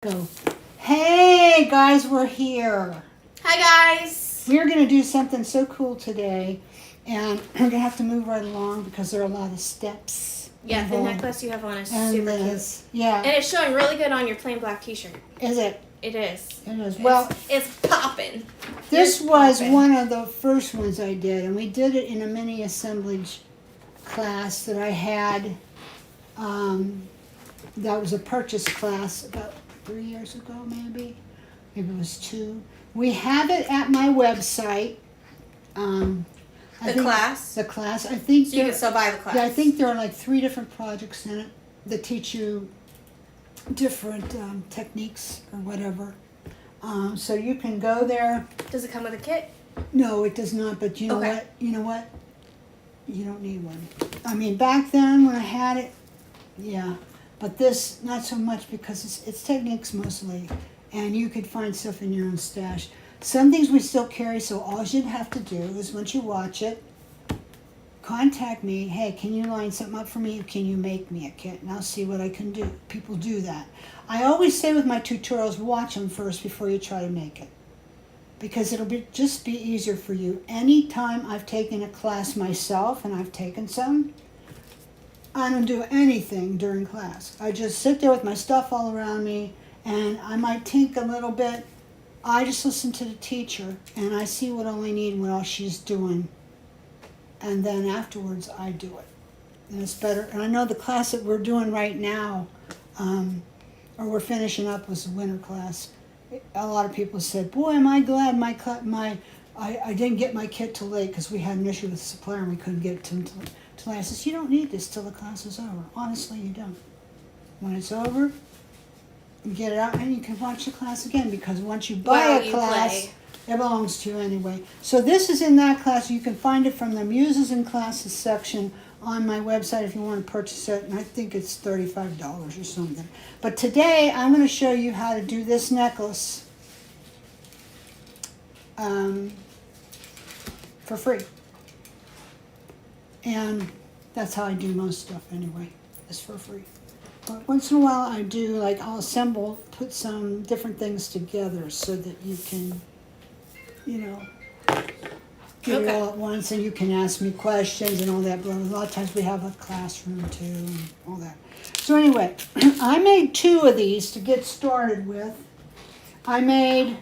Go. Hey guys, we're here. Hi guys. We're going to do something so cool today, and I'm going to have to move right along because there are a lot of steps. Yeah, the necklace you have on is super cute. Yeah. And it's showing really good on your plain black t-shirt. Is it? It is. It is. Well, it's popping. This was one of the first ones I did, and we did it in a mini assemblage class that I had. That was a purchase class about 3 years ago, maybe it was 2. We have it at my website. The class? The class. I think so you can still buy the class. Yeah, I think there are like 3 different projects in it that teach you different techniques or whatever. So you can go there. Does it come with a kit? No, it does not, but you know what? You know what? You don't need one. I mean, back then when I had it, yeah. But this, not so much because it's techniques mostly. And you could find stuff in your own stash. Some things we still carry, so all you'd have to do is once you watch it, contact me. Hey, can you line something up for me? Can you make me a kit? And I'll see what I can do. People do that. I always say with my tutorials, watch them first before you try to make it. Because it'll just be easier for you. Anytime I've taken a class myself, and I've taken some, I don't do anything during class. I just sit there with my stuff all around me, and I might think a little bit. I just listen to the teacher, and I see what all I need and what all she's doing. And then afterwards, I do it. And it's better. And I know the class that we're doing right now, or we're finishing up, was the winter class. A lot of people said, boy, am I glad I didn't get my kit till late because we had an issue with the supplier and we couldn't get it to them till late. I says, you don't need this till the class is over. Honestly, you don't. When it's over, you get it out and you can watch the class again because once you buy a class, it belongs to you anyway. So this is in that class. You can find it from the Muses and Classes section on my website if you want to purchase it, and I think it's $35 or something. But today I'm going to show you how to do this necklace for free. And that's how I do most stuff anyway, is for free. But once in a while I do, like I'll assemble, put some different things together so that you can, you know, get it all at once, and you can ask me questions and all that. But a lot of times we have a classroom too and all that. So anyway, I made 2 of these to get started with. I made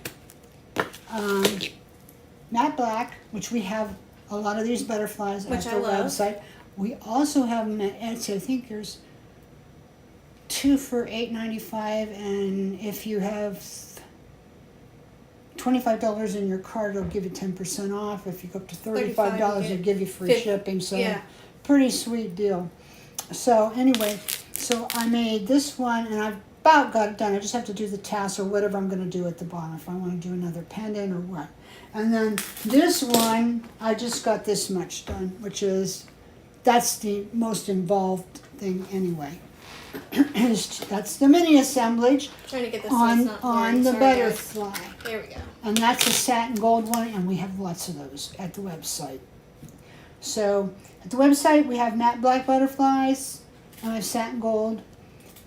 matte black, which we have a lot of these butterflies at the website. We also have them at Etsy. I think there's 2 for $8.95, and if you have $25 in your cart, it'll give you 10% off. If you go up to $35, it'll give you free shipping. So pretty sweet deal. So anyway, so I made this one, and I've about got it done. I just have to do the tassel, whatever I'm going to do at the bottom, if I want to do another pendant or what. And then this one, I just got this much done, that's the most involved thing anyway. That's the mini assemblage on the butterfly. There we go. And that's a satin gold one, and we have lots of those at the website. So at the website we have matte black butterflies, and we have satin gold.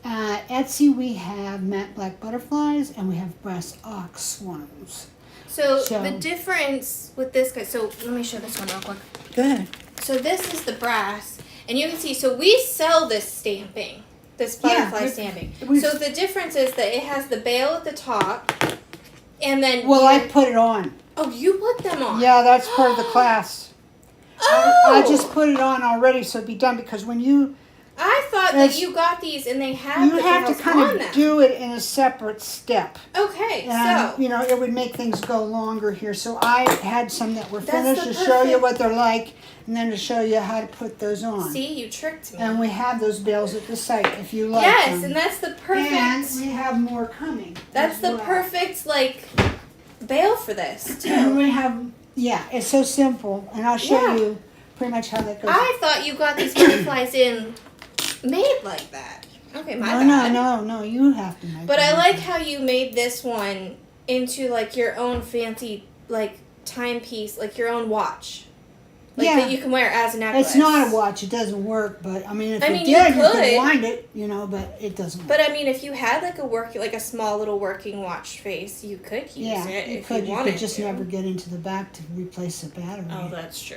At Etsy we have matte black butterflies, and we have brass ox ones. So the difference with this guy, so let me show this one real quick. Go ahead. So this is the brass, and you can see, so we sell this stamping, this butterfly stamping. So the difference is that it has the bail at the top, and then... Well, I put it on. Oh, you put them on? Yeah, that's part of the class. Oh! I just put it on already, so it'd be done, because when you... I thought that you got these and they had the You have to kind of do it in a separate step. Okay, and, so... you know, it would make things go longer here. So I had some that were finished to show you what they're like, and then to show you how to put those on. See, you tricked me. And we have those bails at the site if you like them. them. And that's the perfect... And we have more coming. That's the perfect, like, bail for this, too. And we have... Yeah, it's so simple. And I'll show you pretty much how that goes. I thought you got these butterflies made like that. Okay, my bad. No, you have to make But I like how you made this one into, like, your own fancy, like, timepiece, like your own watch. Like that you can wear as a necklace. It's not a watch. It doesn't work. But I mean, if you you could could wind it, you know. But it doesn't work. But I mean, if you had like a small little working watch face, you could use it if you wanted to. You could just never get into the back to replace the battery. Oh, that's true.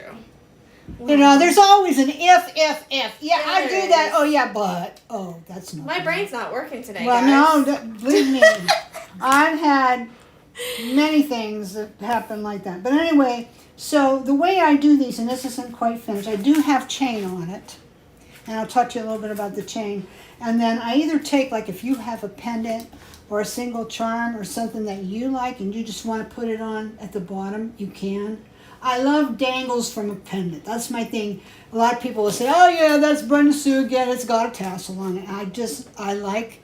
Wow. You know, there's always an if. Yeah, I do is. that. Oh, yeah, but. Oh, that's not. My brain's not working today, well, guys. no, believe me. I've had many things that happen like that. But anyway, so the way I do these, and this isn't quite finished, I do have chain on it. And I'll talk to you a little bit about the chain. And then I either take, like if you have a pendant or a single charm or something that you like and you just want to put it on at the bottom, you can. I love dangles from a pendant. That's my thing. A lot of people will say, oh yeah, that's Brenda Sue again. It's got a tassel on it. I like.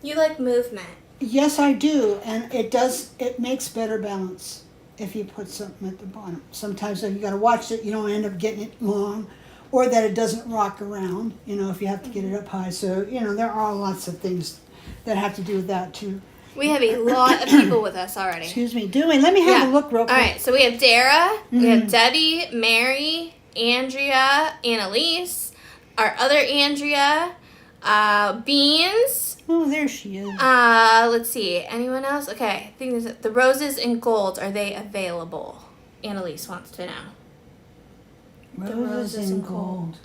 You like movement. Yes, I do. And it makes better balance if you put something at the bottom. Sometimes you got to watch it. You don't end up getting it long or that it doesn't rock around, you know, if you have to get it up high. So, you know, there are lots of things that have to do with that too. We have a lot of people with us already. Excuse me. Let me have a look real quick. All right, so we have Dara, we have Debbie, Mary, Andrea, Annalise, our other Andrea, Beans. Oh, there she is. Let's see. Anyone else? Okay, I think there's the roses in gold. Are they available? Annalise wants to know. Roses in gold.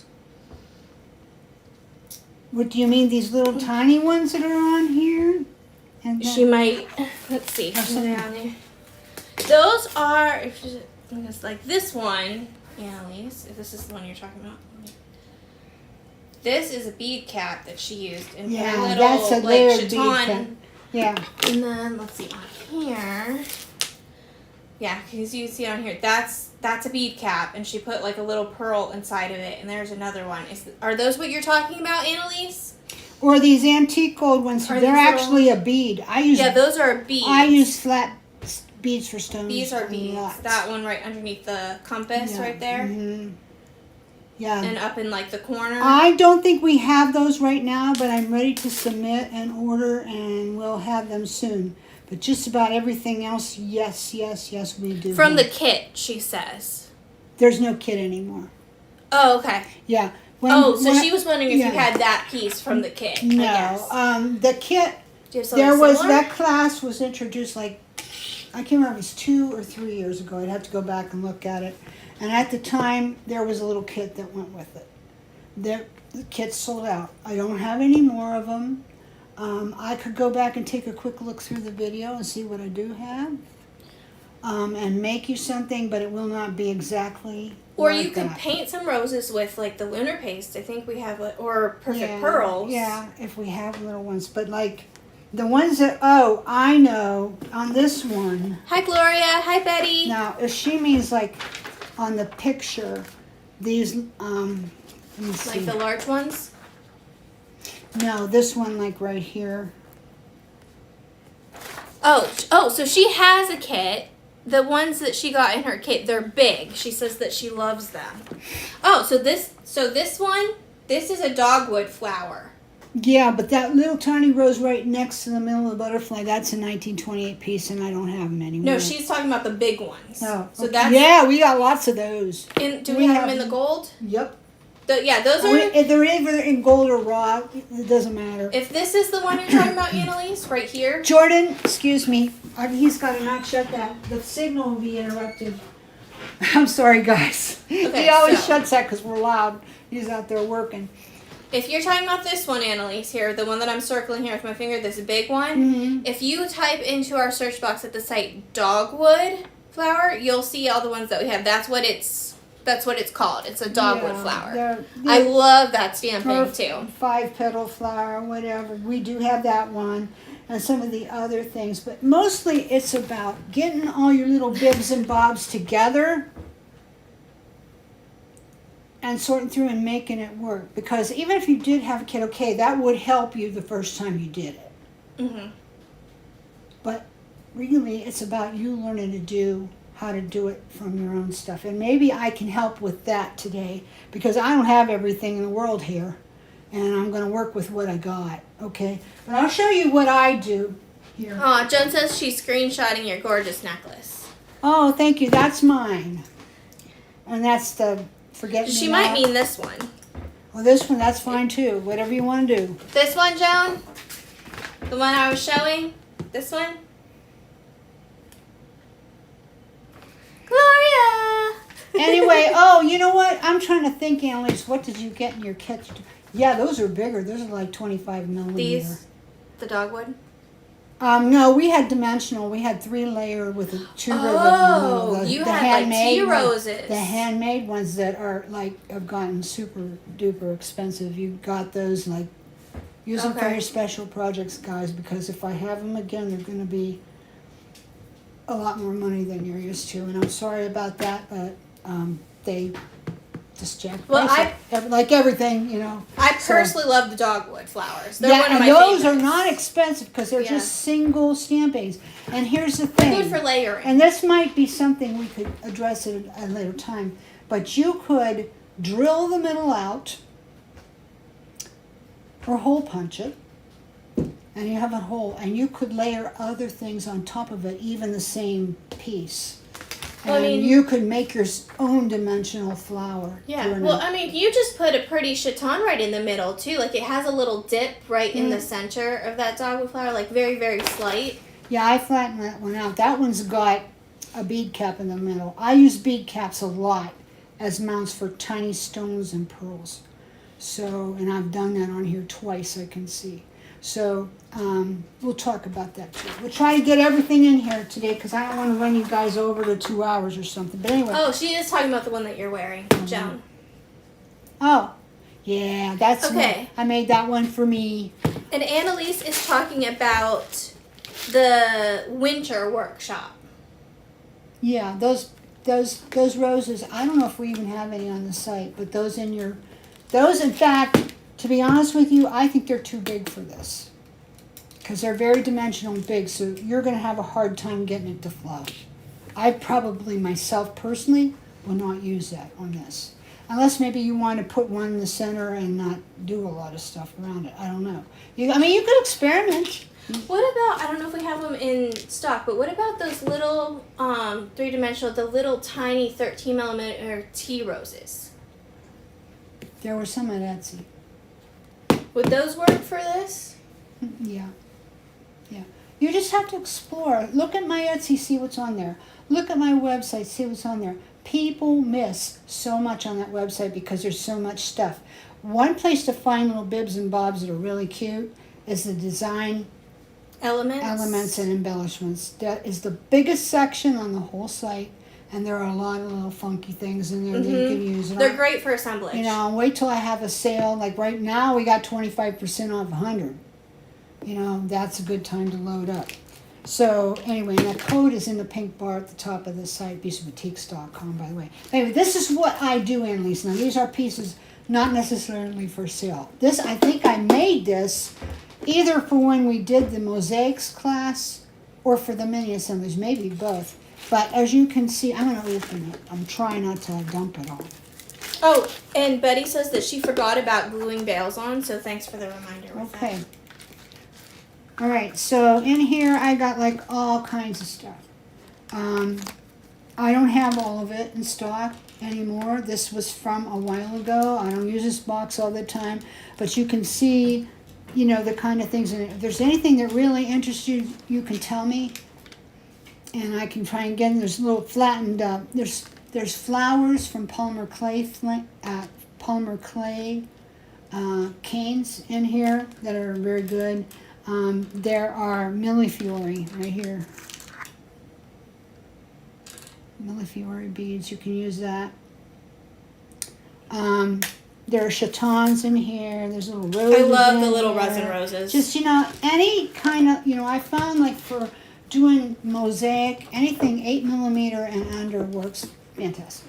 What do you mean? These little tiny ones that are on here? And She might. Let's see. Those are. It's like this one, Annalise. If this is the one you're talking about. This is a bead cap that she used in her little that's a like bead chiton. cap. Yeah. And then let's see on here. Yeah, because you see on here that's a bead cap, and she put like a little pearl inside of it. And there's another one. Are those what you're talking about, Annalise? Or these antique gold ones. They're actually a bead. Those are beads. I use flat beads for stones. These are beads. Lots. That one right underneath the compass right there. Mm-hmm. Yeah. And up in like the corner. I don't think we have those right now, but I'm ready to submit an order and we'll have them soon. But just about everything else, yes, we do. From the kit, she says. There's no kit anymore. Oh, okay. Yeah. She was wondering if you had that piece from the kit. No. I guess. The kit, that class was introduced like, I can't remember if it was 2 or 3 years ago. I'd have to go back and look at it. And at the time, there was a little kit that went with it. The kits sold out. I don't have any more of them. I could go back and take a quick look through the video and see what I do have. And make you something, but it will not be exactly Or like you could that. paint some roses with like the lunar paste. I think we have, or perfect pearls. Yeah, if we have little ones. But like the ones that, I know on this one. Hi, Gloria. Hi, Betty. Now, if she means like on the picture, these, let me see. Like the large ones? No, this one like right here. Oh, so she has a kit. The ones that she got in her kit, they're big. She says that she loves them. Oh, so this one, this is a dogwood flower. Yeah, but that little tiny rose right next to the middle of the butterfly, that's a 1928 piece, and I don't have them anymore. No, she's talking about the big ones. Oh, so okay. that's we got lots of those. Do we have them in the gold? Yep. Those are. They're either in gold or raw. It doesn't matter. If this is the one you're talking about, Annalise, right here. Jordan, excuse me. He's got to not shut that. The signal will be interrupted. I'm sorry, guys. Okay, he always shuts that because we're loud. He's out there working. If you're talking about this one, Annalise, here, the one that I'm circling here with my finger, this big one, if you type into our search box at the site dogwood flower, you'll see all the ones that we have. That's what it's called. It's a dogwood flower. They're I love that stamping too. 5-petal flower, whatever. We do have that one and some of the other things, but mostly it's about getting all your little bibs and bobs together and sorting through and making it work. Because even if you did have a kit, okay, that would help you the first time you did it. Mm-hmm. But really, it's about you learning how to do it from your own stuff. And maybe I can help with that today because I don't have everything in the world here. And I'm going to work with what I got, okay? But I'll show you what I do here. Joan says she's screenshotting your gorgeous necklace. Oh, thank you. That's mine. And that's the forget. She might mean this one. Well, this one, that's fine too. Whatever you want to do. This one, Joan? The one I was showing? This one? Gloria! Anyway, oh, you know what? I'm trying to think, Annalise, what did you get in your kit? Yeah, those are bigger. Those are like 25 millimeter. These? The dogwood? No, we had dimensional. We had 3-layer with a tuber. You had like tea roses. The handmade ones that are like have gotten super duper expensive. You got those like use them for your special projects, guys. Because if I have them again, they're going to be a lot more money than you're used to. And I'm sorry about that, but they just jacked like everything, you know. I personally love the dogwood flowers. They're one of my those favorites. are not expensive because they're just single stampings. And here's the thing. They're good for layering. And this might be something we could address at a later time. But you could drill the middle out or hole punch it. And you have a hole. And you could layer other things on top of it, even the same piece. And you could make your own dimensional flower. Yeah. Well, I mean, you just put a pretty chaton right in the middle, too. Like, it has a little dip right in the center of that dogwood flower, like very, very slight. Yeah, I flattened that one out. That one's got a bead cap in the middle. I use bead caps a lot as mounts for tiny stones and pearls. So, and I've done that on here twice, I can see. So, we'll talk about that too. We'll try to get everything in here today because I don't want to run you guys over to 2 hours or something. But anyway. Oh, she is talking about the one that you're wearing, Joan. Oh, yeah, that's okay. I made that one for me. And Annalise is talking about the winter workshop. Yeah, those roses. I don't know if we even have any on the site, but those in fact. To be honest with you, I think they're too big for this. Because they're very dimensional and big, so you're going to have a hard time getting it to flow. I probably, myself personally, will not use that on this. Unless maybe you want to put one in the center and not do a lot of stuff around it. I don't know. You could experiment. What about, I don't know if we have them in stock, but what about those little 3-dimensional, the little tiny 13 millimeter tea roses? There were some at Etsy. Would those work for this? Yeah. You just have to explore. Look at my Etsy, see what's on there. Look at my website, see what's on there. People miss so much on that website because there's so much stuff. One place to find little bibs and bobs that are really cute is the design elements and embellishments. That is the biggest section on the whole site. And there are a lot of little funky things in there that you can use. They're great for assemblage. You know, wait till I have a sale. Like right now, we got 25% off 100. You know, that's a good time to load up. So anyway, that code is in the pink bar at the top of the site, pieceboutiques.com, by the way. Anyway, this is what I do, Annalise. Now, these are pieces not necessarily for sale. This, I think I made this either for when we did the mosaics class or for the mini assemblies, maybe both. But as you can see, I'm going to open it. I'm trying not to dump it all. Oh, and Betty says that she forgot about gluing bales on, so thanks for the reminder. Okay. All right, so in here I got like all kinds of stuff. I don't have all of it in stock anymore. This was from a while ago. I don't use this box all the time, but you can see, you know, the kind of things in it. If there's anything that really interests you, you can tell me. And I can try and get them. There's little flattened, there's flowers from polymer clay canes in here that are very good. There are Millefiori right here. Millefiori beads, you can use that. There are chatons in here. There's little roses. I love the little resin roses. Just, you know, any kind of, you know, I found like for doing mosaic, anything 8 millimeter and under works fantastic.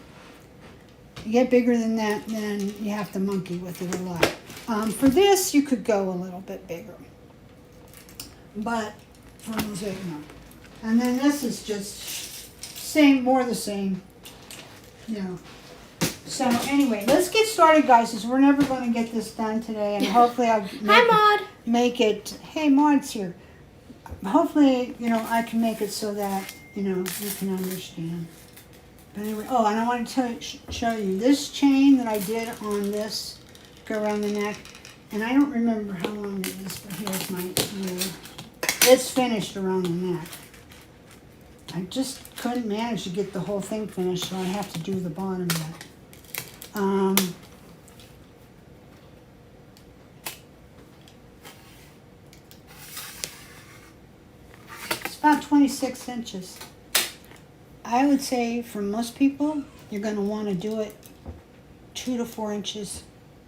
You get bigger than that, then you have to monkey with it a lot. For this, you could go a little bit bigger. But for mosaic, no. And then this is just more the same. You know. So anyway, let's get started, guys, because we're never going to get this done today. And hopefully I'll make it. Hey, Maud's here. Hopefully, you know, I can make it so that, you know, you can understand But anyway, oh, and I want to show you this chain that I did on this, go around the neck. And I don't remember how long it is, but here's my ruler. It's finished around the neck. I just couldn't manage to get the whole thing finished, so I have to do the bottom yet. It's about 26 inches. I would say for most people, you're going to want to do it 2 to 4 inches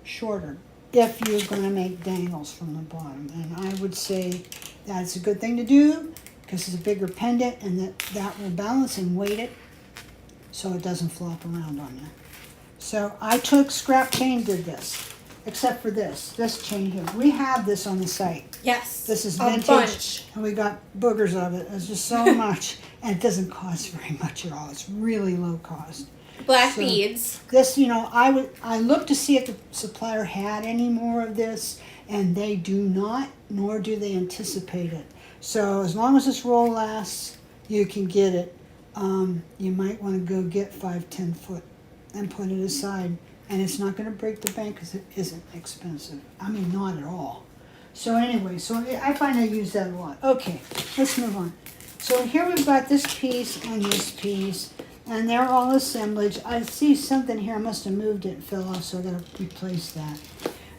shorter if you're going to make dangles from the bottom. And I would say that's a good thing to do because it's a bigger pendant and that will balance and weight it so it doesn't flop around on you. So I took scrap chain, did this, except for this chain here. We have this on the site. Yes. This is a vintage, bunch. and we got boogers of it. It's just so much, and it doesn't cost very much at all. It's really low cost. Black So, beads. This, I looked to see if the supplier had any more of this, and they do not, nor do they anticipate it. So as long as this roll lasts, you can get it. You might want to go get 5-10 foot and put it aside, and it's not going to break the bank because it isn't expensive. I mean, not at all. So anyway, so I find I use that a lot. Okay, let's move on. So here we've got this piece and this piece, and they're all assemblage. I see something here. I must have moved it and fell off, so I got to replace that.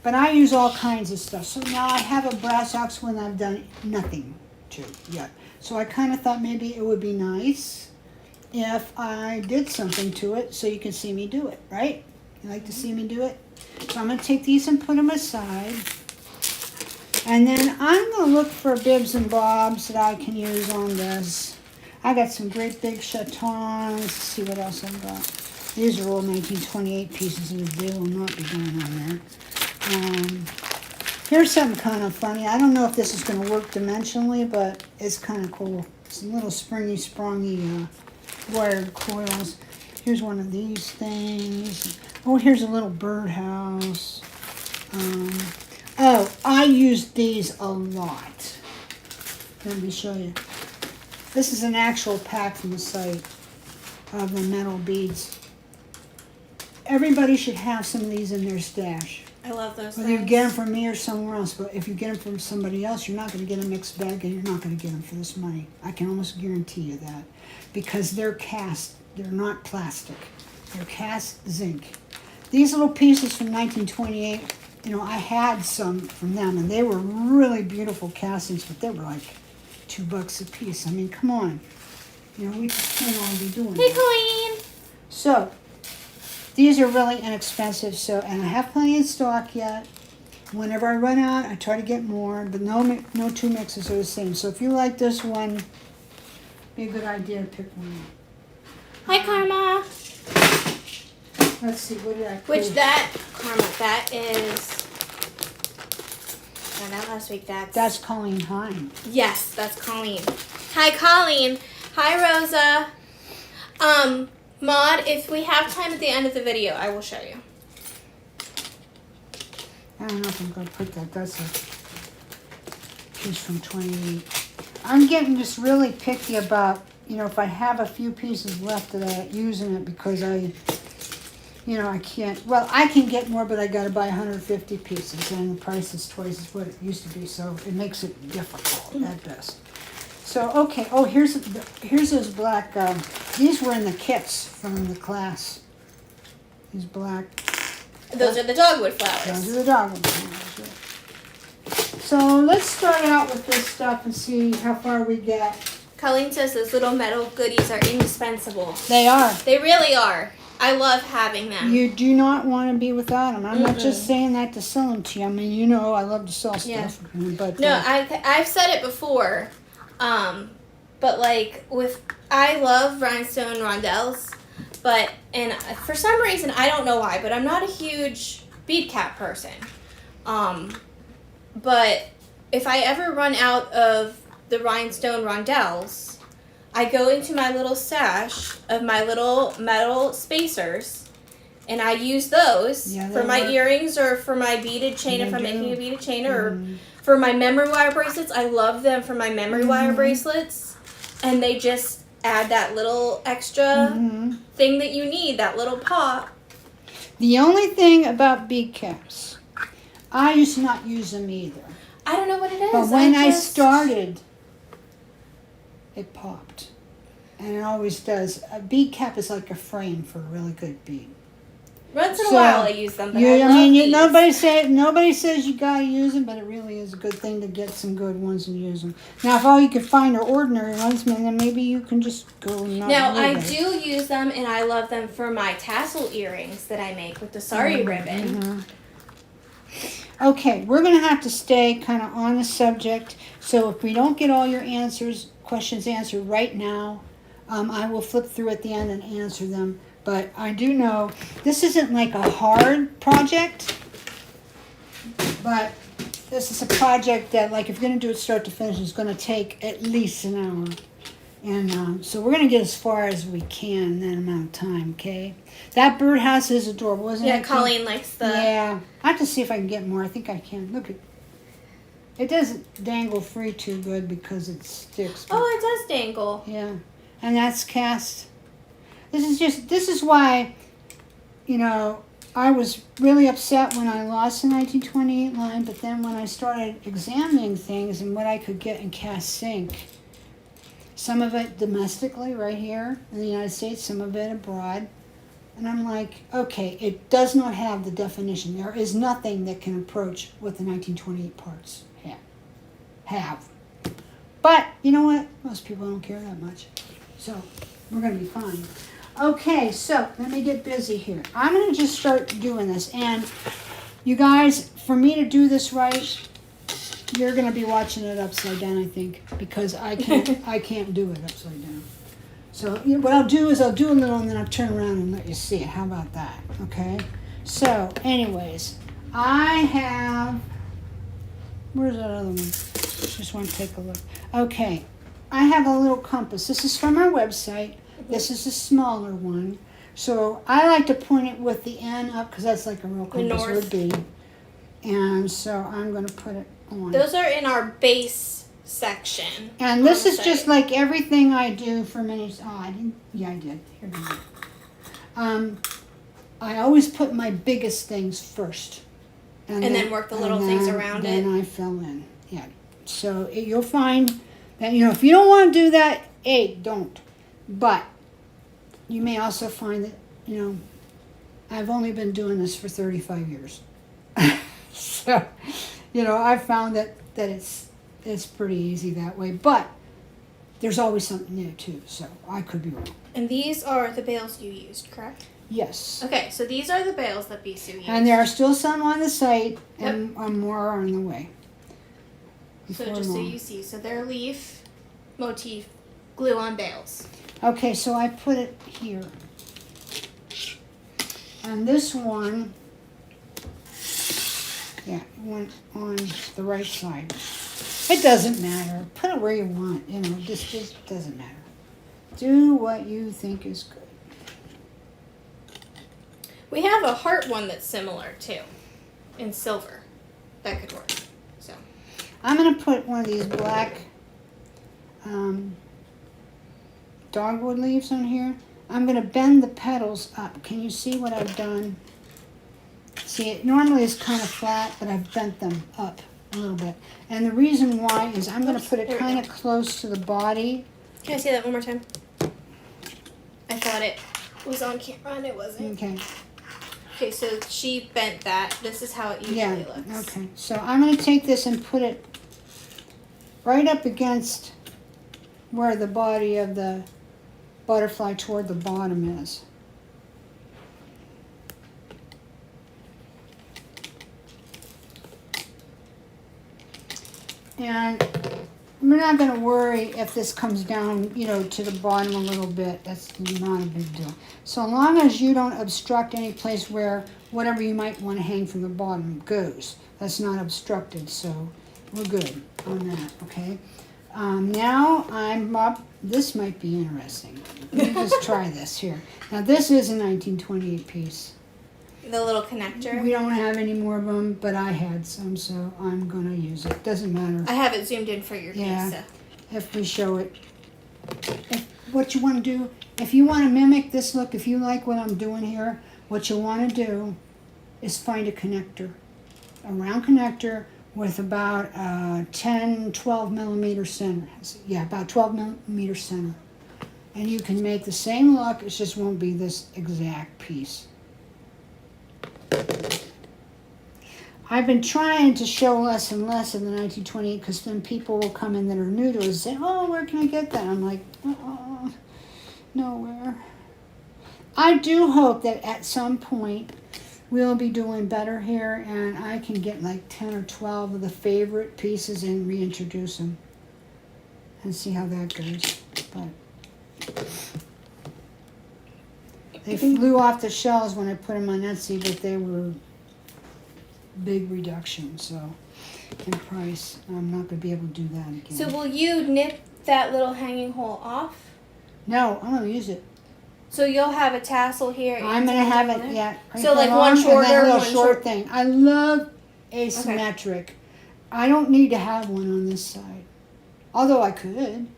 But I use all kinds of stuff. So now I have a brass ox one I've done nothing to yet. So I kind of thought maybe it would be nice if I did something to it so you can see me do it, right? You like to see me do it? So I'm going to take these and put them aside. And then I'm going to look for bibs and bobs that I can use on this. I got some great big chatons. Let's see what else I've got. These are all 1928 pieces, and they will not be going on there. Here's something kind of funny. I don't know if this is going to work dimensionally, but it's kind of cool. Some little springy wired coils. Here's one of these things. Oh, here's a little birdhouse. Oh, I used these a lot. Let me show you. This is an actual pack from the site of the metal beads. Everybody should have some of these in their stash. I love those Whether you things. get them from me or somewhere else, but if you get them from somebody else, you're not going to get a mixed bag, and you're not going to get them for this money. I can almost guarantee you that, because they're cast. They're not plastic. They're cast zinc. These little pieces from 1928, I had some from them, and they were really beautiful castings, but they were like $2 a piece. I mean, come on. We just can't all be doing Hey, that. Colleen. So, these are really inexpensive, and I have plenty in stock yet. Whenever I run out, I try to get more, but no two mixes are the same. So if you like this one, be a good idea to pick one up. Hi, Karma. Let's see, what did I put? Karma, that is... Not last week, That's Colleen Hine. Yes, that's Colleen. Hi, Colleen. Hi, Rosa. Maud, if we have time at the end of the video, I will show you. I don't know if I'm going to put that. That's a piece from 28. I'm getting just really picky about, if I have a few pieces left that I'm using it because I can't. Well, I can get more, but I got to buy 150 pieces, and the price is twice as what it used to be, so it makes it difficult at best. So, okay. Oh, here's those black. These were in the kits from the class. These black. Those are the dogwood flowers. Those are the dogwood flowers. So let's start out with this stuff and see how far we get. Colleen says those little metal goodies are indispensable. They are. They really are. I love having them. You do not want to be without them. I'm not just saying that to sell them to you. I mean, I love to sell stuff. Yeah. But No, I've said it before. But I love rhinestone rondelles, and for some reason, I don't know why, but I'm not a huge bead cap person. But if I ever run out of the rhinestone rondelles, I go into my little stash of my little metal spacers, and I use those for my earrings or for my beaded chain if I'm making a beaded chain, or for my memory wire bracelets. I love them for my memory wire bracelets, and they just add that little extra thing that you need, that little pop. The only thing about bead caps, I used to not use them either. I don't know what it is. But when I started, it popped. And it always does. A bead cap is like a frame for a really good bead. Once in a while I use them, but I love these. Nobody says you gotta use them, but it really is a good thing to get some good ones and use them. Now, if all you can find are ordinary ones, then maybe you can just go and not Now, I use it. do use them, and I love them for my tassel earrings that I make with the sari ribbon. Okay, we're going to have to stay kind of on the subject. So if we don't get all your questions answered right now, I will flip through at the end and answer them. But I do know this isn't like a hard project, but this is a project that, like, if you're going to do it start to finish, it's going to take at least an hour. And so we're going to get as far as we can in that amount of time, okay? That birdhouse is adorable, isn't it? Yeah, Colleen likes the... Yeah. I have to see if I can get more. I think I can. Look, it doesn't dangle free too good because it sticks. Oh, it does dangle. Yeah. And that's cast. This is why, you know, I was really upset when I lost the 1928 line, but then when I started examining things and what I could get in cast sync, some of it domestically right here in the United States, some of it abroad. And I'm like, okay, it does not have the definition. There is nothing that can approach what the 1928 parts have. But, you know what? Most people don't care that much. So, we're going to be fine. Okay, so, let me get busy here. I'm going to just start doing this. And, you guys, for me to do this right, you're going to be watching it upside down, I think. Because I can't do it upside down. So what I'll do is I'll do a little and then I'll turn around and let you see it. How about that? Okay? So, anyways, I have... Where's that other one? Just want to take a look. Okay. I have a little compass. This is from our website. This is a smaller one. So I like to point it with the N up because that's like a real compass would be. And so I'm going to put it on. Those are in our base section. And this is just like everything I do for many. Oh, I didn't. Yeah, I did. Here we go. I always put my biggest things first, and then work the little things around it. Then I fill in. Yeah. So you'll find that, you know, if you don't want to do that, don't. But you may also find that, you know, I've only been doing this for 35 years. So, you know, I've found that it's pretty easy that way. But there's always something new too, so I could be wrong. And these are the bales you used, correct? Yes. Okay, so these are the bales that Bisou used. And there are still some on the site, and more are on the way. So just so you see, so they're leaf motif glue-on bales. Okay, so I put it here. And this one, went on the right side. It doesn't matter. Put it where you want. You know, just doesn't matter. Do what you think is good. We have a heart one that's similar too, in silver. That could work. So I'm going to put one of these black dogwood leaves on here. I'm going to bend the petals up. Can you see what I've done? See, it normally is kind of flat, but I've bent them up a little bit. And the reason why is I'm going to put it kind of close to the body. Can I see that one more time? I thought it was on camera and it wasn't. Okay. Okay, so she bent that. This is how it usually looks. Okay. So I'm going to take this and put it right up against where the body of the butterfly toward the bottom is. And we're not going to worry if this comes down, you know, to the bottom a little bit. That's not a big deal. So long as you don't obstruct any place where whatever you might want to hang from the bottom goes. That's not obstructed, so we're good on that, okay? Now I'm up. This might be interesting. Let me just try this here. Now this is a 1928 piece. The little connector. We don't have any more of them, but I had some, so I'm going to use it. Doesn't matter. I have it zoomed in for your piece. So. If we show it. what you want to do, if you want to mimic this look, if you like what I'm doing here, what you want to do is find a connector, a round connector with about 10, 12 millimeter center. Yeah, about 12 millimeter center. And you can make the same look, it just won't be this exact piece. I've been trying to show less and less of the 1928 because then people will come in that are new to us and say, oh, where can I get that? I'm like, nowhere. I do hope that at some point we'll be doing better here and I can get like 10 or 12 of the favorite pieces and reintroduce them and see how that goes. But they flew off the shelves when I put them on Etsy, but they were big reduction, so in price. I'm not going to be able to do that again. So will you nip that little hanging hole off? No, I'm going to use it. So you'll have a tassel here. I'm going to have it, yeah. Right, so like long, one shorter, and then a little one short thing. I love asymmetric. Okay. I don't need to have one on this side. Although I could,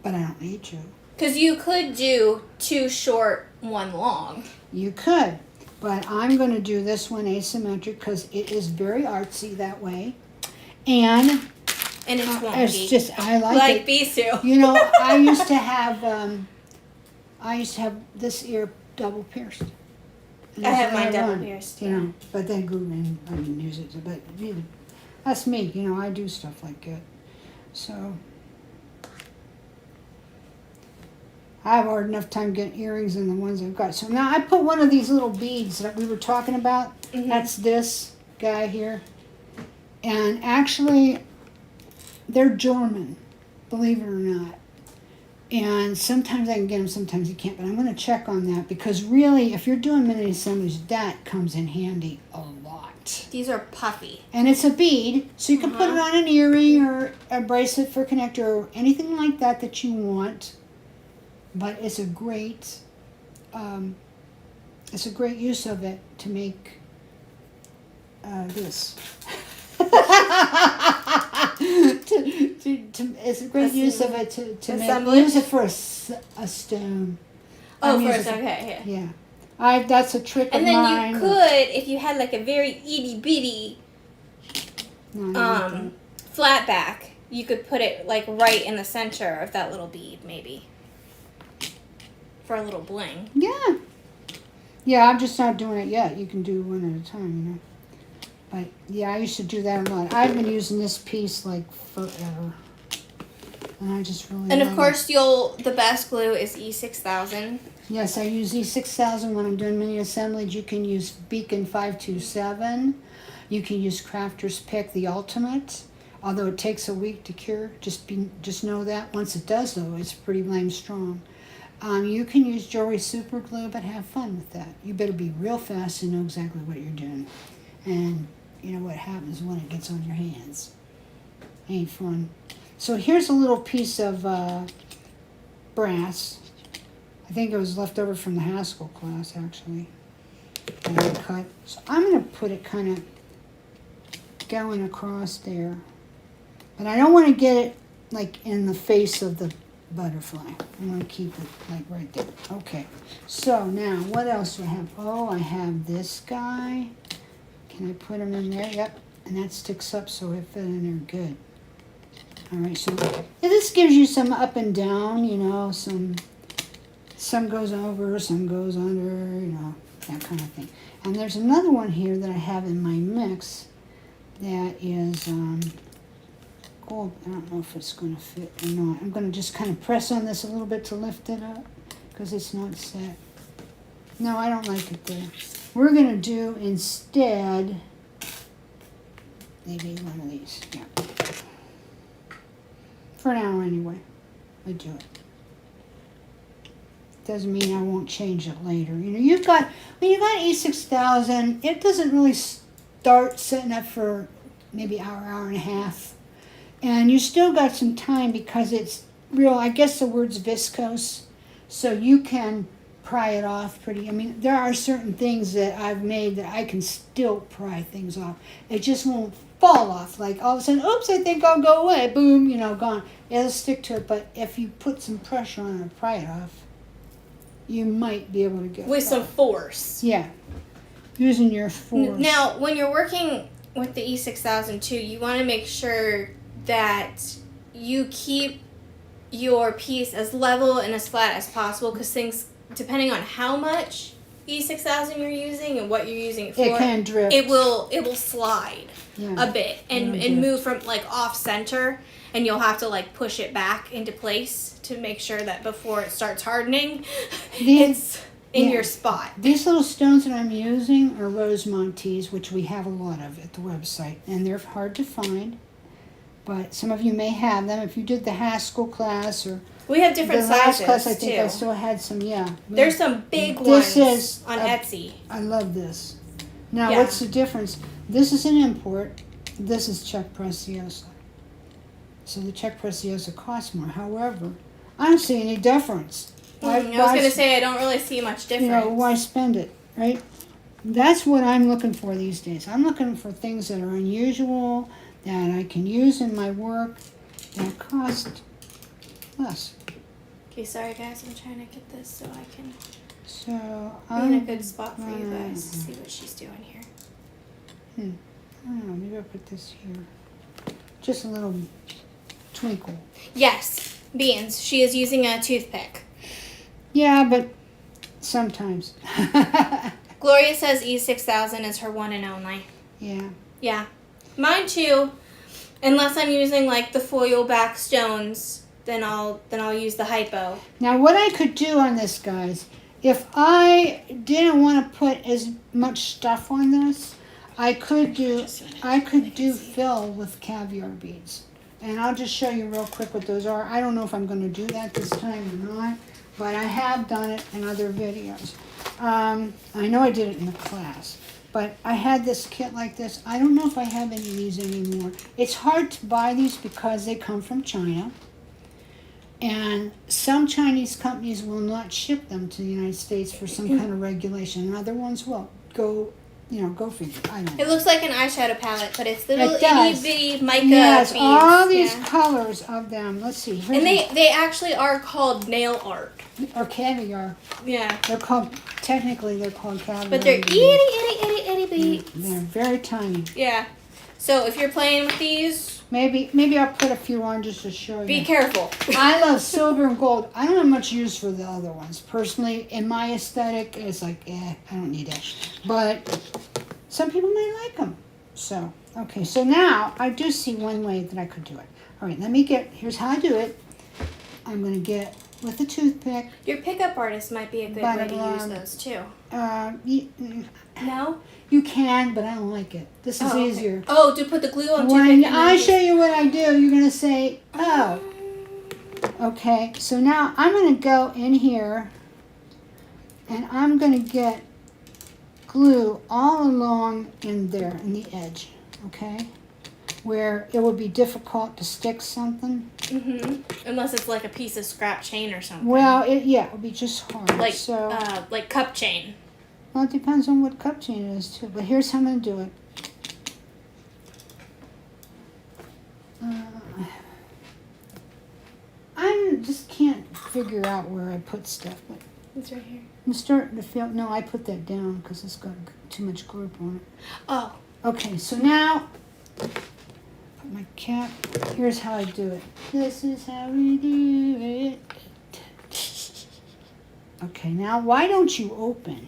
but I don't need to. Because you could do 2 short, 1 long. You could. But I'm going to do this one asymmetric because it is very artsy that way. And it's wonky. It's just, I like it. Bisou. You know, I used to have this ear double pierced. I have mine double pierced. You know, but then grew and I didn't use it. But you know, that's me. You know, I do stuff like that. So I have hard enough time getting earrings than the ones I've got. So now I put one of these little beads that we were talking about. Mm-hmm. That's this guy here. And actually, they're German, believe it or not. And sometimes I can get them, sometimes you can't. But I'm going to check on that because really, if you're doing mini assemblies, that comes in handy a lot. These are puffy. And it's a bead, so you can put it on an earring or a bracelet for a connector or anything like that that you want. But it's a great use of it to make this. It's a great use of it to use it for a stone. Oh, for a stone, okay, yeah. That's a trick of mine. And then you could, if you had like a very itty bitty flat back, you could put it like right in the center of that little bead, maybe. For a little bling. Yeah. Yeah, I'm just not doing it yet. You can do one at a time, you know. But yeah, I used to do that a lot. I've been using this piece like forever. And I just really And of course the best glue is E6000. Yes, I use E6000 when I'm doing mini assemblage. You can use Beacon 527. You can use Crafter's Pick, the ultimate. Although it takes a week to cure. Just know that. Once it does though, it's pretty lame strong. You can use jewelry super glue, but have fun with that. You better be real fast and know exactly what you're doing. And you know what happens when it gets on your hands. Ain't fun. So here's a little piece of brass. I think it was left over from the Haskell class, actually. And I cut. So I'm going to put it kind of going across there. But I don't want to get it like in the face of the butterfly. I want to keep it like right there. Okay. So now, what else do I have? Oh, I have this guy. Can I put him in there? Yep. And that sticks up so it fit in there good. All right. So this gives you some up and down, you know, some goes over, some goes under, you know, that kind of thing. And there's another one here that I have in my mix that is gold. I don't know if it's going to fit or not. I'm going to just kind of press on this a little bit to lift it up because it's not set. No, I don't like it there. We're going to do instead maybe one of these. Yeah. For now anyway. I do it. Doesn't mean I won't change it later. You know, when you got E6000, it doesn't really start setting up for maybe hour and a half. And you still got some time because it's real, I guess the word's viscose. So you can pry it off pretty. I mean, there are certain things that I've made that I can still pry things off. It just won't fall off. Like all of a sudden, oops, I think I'll go away. Boom, gone. It'll stick to it, but if you put some pressure on it and pry it off, you might be able to get with it some off. force. Yeah, using your force. Now, when you're working with the E6000 too, you want to make sure that you keep your piece as level and as flat as possible, because things, depending on how much E6000 you're using and what you're using it for, it can drift. It will slide Yeah. a bit and move from like off center, and you'll have to like push it back into place to make sure that before it starts hardening, it's in your spot. These little stones that I'm using are Rosemontes, which we have a lot of at the website, and they're hard to find. But some of you may have them. If you did the Haskell class or We have different the last sizes class, I think too. I still had some. Yeah, There's some big This ones is on Etsy. I love this. Now, Yeah. what's the difference? This is an import. This is Czech Preciosa. So the Czech Preciosa costs more. However, I don't see any difference. I was going to say I don't really see much difference. Why spend it, right? That's what I'm looking for these days. I'm looking for things that are unusual, that I can use in my work, that cost less. Okay, sorry guys, I'm trying to get this so I can So be in a good spot for you guys to see what she's doing here. I don't know, maybe I'll put this here. Just a little twinkle. Yes, Beans. She is using a toothpick. Yeah, but sometimes. Gloria says E6000 is her one and only. Yeah. Yeah. Mine too. Unless I'm using like the foil back stones, then I'll use the hypo. Now what I could do on this, guys, if I didn't want to put as much stuff on this, I could do fill with caviar beads. And I'll just show you real quick what those are. I don't know if I'm going to do that this time or not, but I have done it in other videos. I know I did it in the class, but I had this kit like this. I don't know if I have any of these anymore. It's hard to buy these because they come from China, and some Chinese companies will not ship them to the United States for some kind of regulation, and other ones will. Go figure. I don't know. It looks like an eyeshadow palette, but it's little It does. itty bitty mica Yes, beads. all these Yeah. colors of them. Let's see. And they actually are called nail art. or caviar. Yeah. They're called caviar. But they're itty beads. They're very tiny. Yeah. So if you're playing with these, Maybe I'll put a few on just to show you. be careful. I love silver and gold. I don't have much use for the other ones. Personally, in my aesthetic, it's like, I don't need it. But some people might like them. So, okay. So now, I do see one way that I could do it. All right, here's how I do it. I'm going to get with a toothpick. Your pickup artist might be a good way to use those too. No? You can, but I don't like it. This is easier. Oh, to put the glue on When toothpick. I show you what I do, you're going to say, oh. Okay, so now I'm going to go in here and I'm going to get glue all along in there, in the edge, okay? Where it would be difficult to stick something. Unless it's like a piece of scrap chain or something. Well, it would be just hard. Like cup chain. Well, it depends on what cup chain it is, too. But here's how I'm going to do it. I just can't figure out where I put stuff. But It's right here. I'm starting to feel... No, I put that down because it's got too much grip on it. Oh. Okay, so now... Put my cap... Here's how I do it. This is how we do it. Okay, now why don't you open...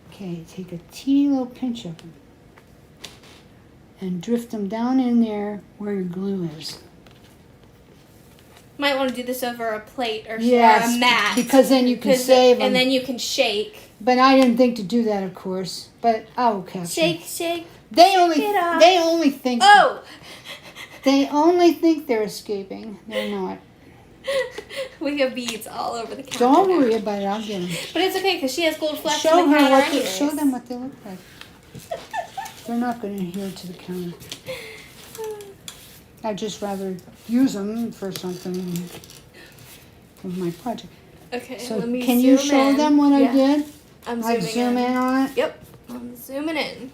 Okay, take a teeny little pinch of them and drift them down in there where your glue is. Might want to do this over a plate or Yes, a mat. because then you can save them. And then you can shake. But I didn't think to do that, of course. But okay. Shake. They only think. Oh! They only think they're escaping. They're not. We have beads all over the counter. Don't now. worry about it. I'll get them. But it's okay because she has gold flecks Show on the counter her anyways. show them what they look like. They're not going to adhere to the counter. I'd just rather use them for something with my project. Okay, So let me can you zoom show in. them what I did? I'm Like zooming zoom in on it? Yep. I'm zooming in.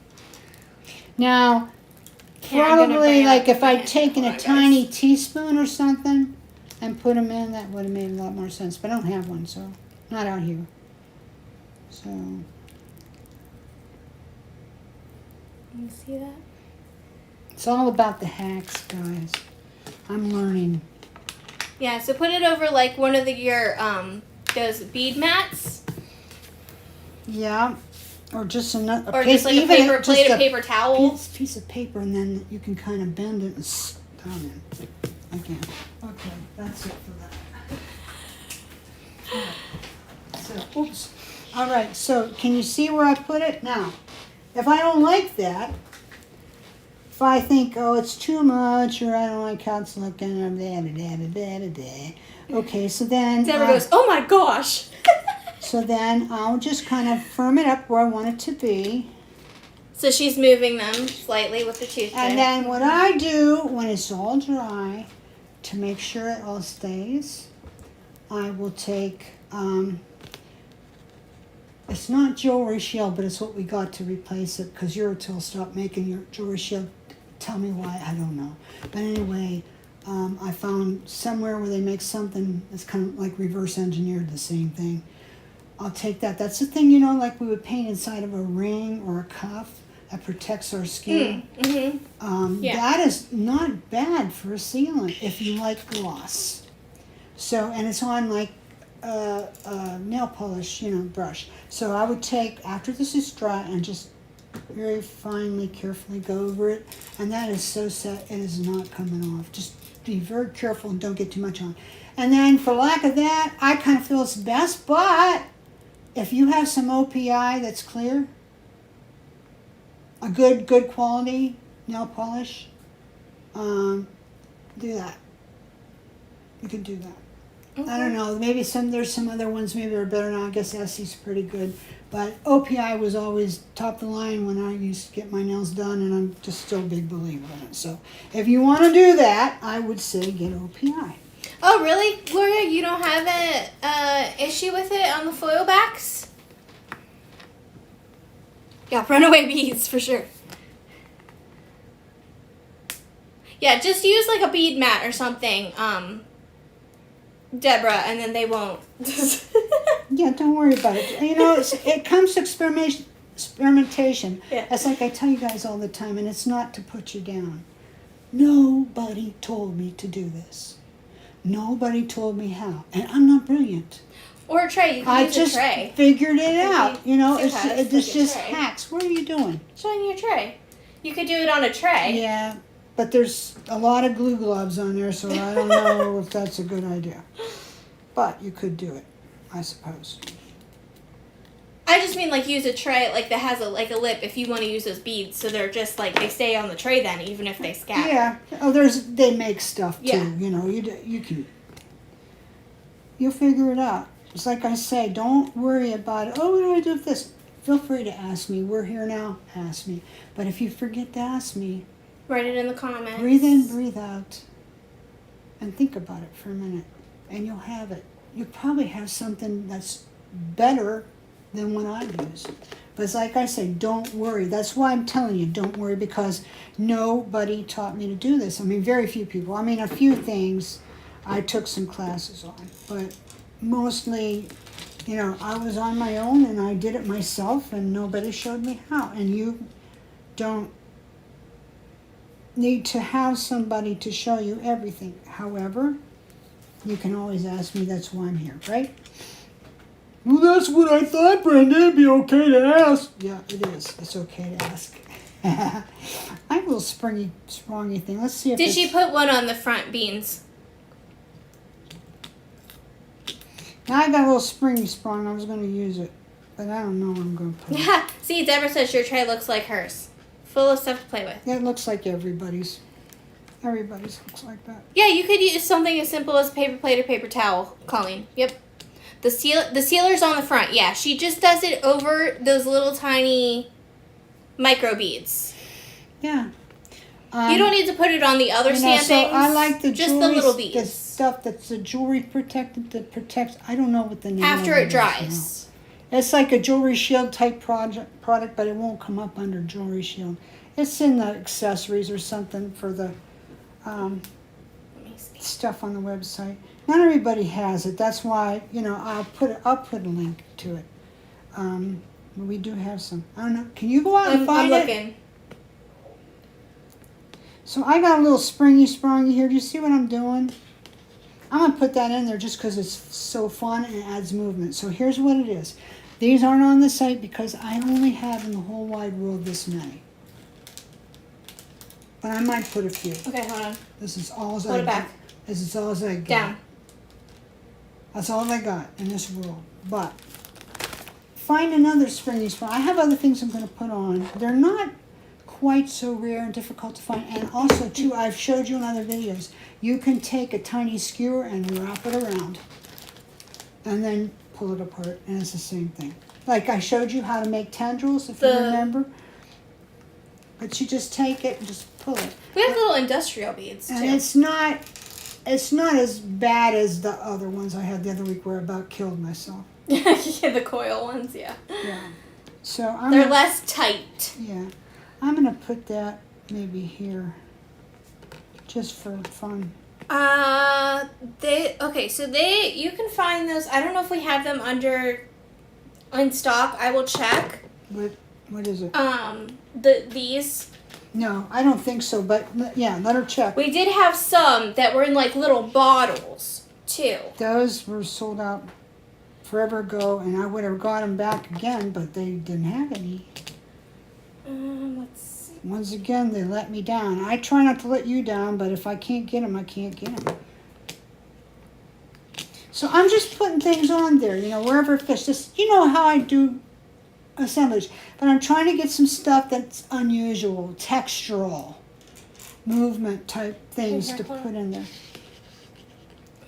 Now, Yeah, I'm gonna bring probably it like up if with my I'd hand. taken Hold a on, tiny guys. teaspoon or something and put them in, that would have made a lot more sense. But I don't have one, so not out here. So, You see that? it's all about the hacks, guys. I'm learning. Yeah, so put it over like one of your those bead mats, Yeah. Or just a or piece, just like a even paper just plate a of paper towel. piece of paper, and then you can kind of bend it and down in again. Okay, that's it for that. So, oops. All right, so can you see where I put it? Now, if I don't like that, if I think, oh, it's too much, or I don't like how it's looking, or blah, blah, blah, blah, blah. Okay, so then... Deborah goes, oh my gosh! So then I'll just kind of firm it up where I want it to be. So she's moving them slightly with the toothpick. And then what I do when it's all dry, to make sure it all stays, I will take, it's not jewelry shield, but it's what we got to replace it, because Eurotil stopped making your jewelry shield. Tell me why, I don't know. But anyway, I found somewhere where they make something that's kind of like reverse engineered the same thing. I'll take that. That's the thing, you know, like we would paint inside of a ring or a cuff that protects our skin. Yeah. That is not bad for a sealant if you like gloss. So, and it's on like nail polish, you know, brush. So I would take, after this is dry, and just very finely, carefully go over it. And that is so set, it is not coming off. Just be very careful and don't get too much on. And then for lack of that, I kind of feel it's best, but if you have some OPI that's clear, a good quality nail polish, do that. You can do that. I don't know. Maybe there's some other ones maybe are better now. I guess Essie's pretty good, but OPI was always top of the line when I used to get my nails done, and I'm just still a big believer in it. So if you want to do that, I would say get OPI. Oh, really? Gloria, you don't have an issue with it on the foil backs? Yeah, runaway beads for sure. Yeah, just use like a bead mat or something, Deborah, and then they won't. Yeah, don't worry about it. You know, it comes to experimentation. Yeah. It's like I tell you guys all the time, and it's not to put you down. Nobody told me to do this. Nobody told me how. And I'm not brilliant. Or a tray. You can I use just a tray. figured it out. You know, it's like a just tray. hacks. What are you doing? Showing you a tray. You could do it on a tray. Yeah, but there's a lot of glue gloves on there, so I don't know if that's a good idea. But you could do it, I suppose. I just mean like use a tray like that has a lip if you want to use those beads, so they're just like they stay on the tray then even if they scatter. Yeah. Oh, they make stuff too. Yeah. You know, you'll figure it out. It's like I say, don't worry about it. Oh, what do I do with this? Feel free to ask me. We're here now. Ask me. But if you forget to ask me, Write it in the comments. breathe in, breathe out, and think about it for a minute, and you'll have it. You'll probably have something that's better than what I use. But it's like I say, don't worry. That's why I'm telling you, don't worry, because nobody taught me to do this. I mean, very few people. I mean, a few things I took some classes on, but mostly, you know, I was on my own and I did it myself and nobody showed me how. And you don't need to have somebody to show you everything. However, you can always ask me. That's why I'm here, right? Well, that's what I thought, Brenda. It'd be okay to ask. Yeah, it is. It's okay to ask. I have a little sprongy thing. Let's see if Did she put one on the front beans? Now I got a little springy sprung. I was going to use it, but I don't know what I'm going to put. Yeah. See, Deborah says your tray looks like hers. Full of stuff to play with. It looks like everybody's. Everybody's looks like that. Yeah, you could use something as simple as a paper plate or paper towel, Colleen. Yep. The sealer's on the front. Yeah, she just does it over those little tiny micro beads. Yeah. You don't need to put it on the other stampings. So I like the just jewelry, the little the beads. stuff that's the jewelry protected that protects. I don't know what the name After of it is dries. It's like a jewelry shield type product, but it won't come up under jewelry shield. It's in the accessories or something for the Let me see. stuff on the website. Not everybody has it. That's why, I'll put a link to it. We do have some. I don't know. Can you go out and I'm find it? looking. So I got a little springy here. Do you see what I'm doing? I'm going to put that in there just because it's so fun and it adds movement. So here's what it is. These aren't on the site because I only have in the whole wide world this many. But I might put a few. Okay, hold on. This is all I Put it back. This is all I got. Down. That's all I got in this world. But find another springy. I have other things I'm going to put on. They're not quite so rare and difficult to find. And also, too, I've showed you in other videos, you can take a tiny skewer and wrap it around. And then pull it apart. And it's the same thing. Like I showed you how to make tendrils, if you remember. But you just take it and just pull it. We have little industrial beads, too. And it's not as bad as the other ones I had the other week where I about killed myself. Yeah, the coil ones, yeah. Yeah. So They're less tight. Yeah. I'm going to put that maybe here just for fun. You can find those. I don't know if we have them in stock. I will check. What is it? These. No, I don't think so, but yeah, let her check. We did have some that were in like little bottles too. Those were sold out forever ago, and I would have got them back again, but they didn't have any. Let's see. Once again, they let me down. I try not to let you down, but if I can't get them, I can't get them. So I'm just putting things on there, wherever it fits. Just, how I do assemblage. But I'm trying to get some stuff that's unusual, textural, movement type things to put in there.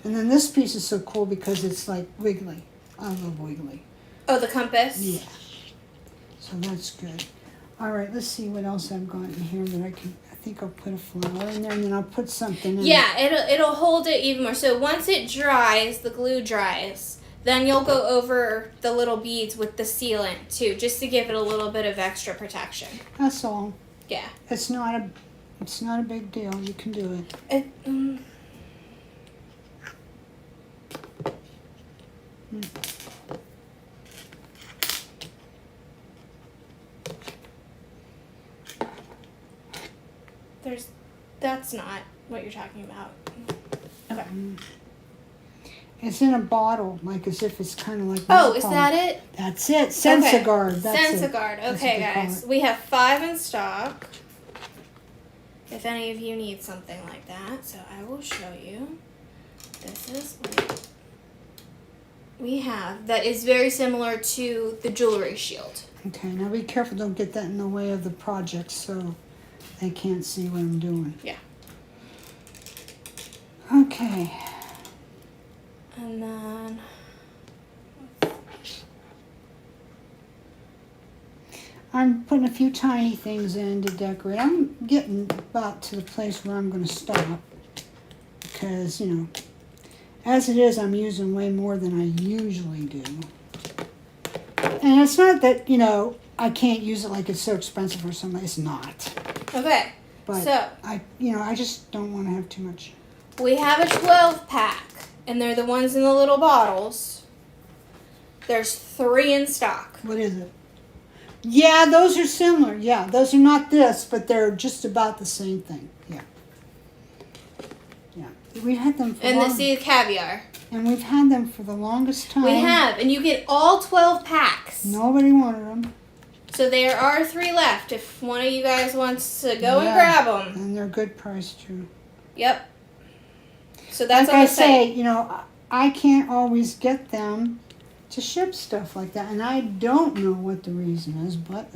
And then this piece is so cool because it's like wiggly. I love wiggly. Oh, the compass? Yeah. So that's good. All right, let's see what else I've got in here that I think I'll put a flower in there, and then I'll put something in. Yeah, it'll hold it even more. So once it dries, the glue dries, then you'll go over the little beads with the sealant too, just to give it a little bit of extra protection. That's all. Yeah. It's not a big deal. You can do it. That's not what you're talking about. Okay. It's in a bottle, like as if it's kind of like. Oh, is that it? That's it. Sensiguard. Okay. That's Sensiguard. it. Okay, guys. We have 5 in stock. If any of you need something like that, so I will show you. This is what we have that is very similar to the jewelry shield. Okay, now be careful. Don't get that in the way of the project, so they can't see what I'm doing. Yeah. Okay. And then I'm putting a few tiny things in to decorate. I'm getting about to the place where I'm going to stop because, as it is, I'm using way more than I usually do. And it's not that, I can't use it like it's so expensive or something. It's not. okay. But So I just don't want to have too much. we have a 12-pack, and they're the ones in the little bottles. There's 3 in stock. What is it? Yeah, those are similar. Yeah, those are not this, but they're just about the same thing. Yeah. Yeah. We had them for And this is caviar. And we've had them for the longest time. We have, and you get all 12 packs. Nobody wanted them. So there are 3 left if one of you guys wants to go and grab them. And they're good price too. Yep. So that's like on I the say, site. I can't always get them to ship stuff like that, and I don't know what the reason is, but.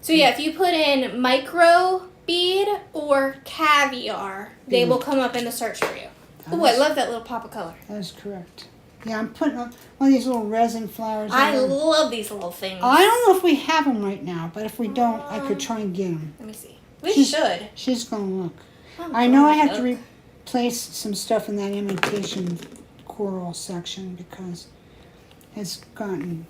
So yeah, if you put in micro bead or caviar, they will come up in the search for you. Oh, I love that little pop of color. That is correct. Yeah, I'm putting one of these little resin flowers. I love these little things. I don't know if we have them right now, but if we don't, I could try and get them. Let me see. We should. She's going to look. I know I have to replace some stuff in that imitation coral section because has gotten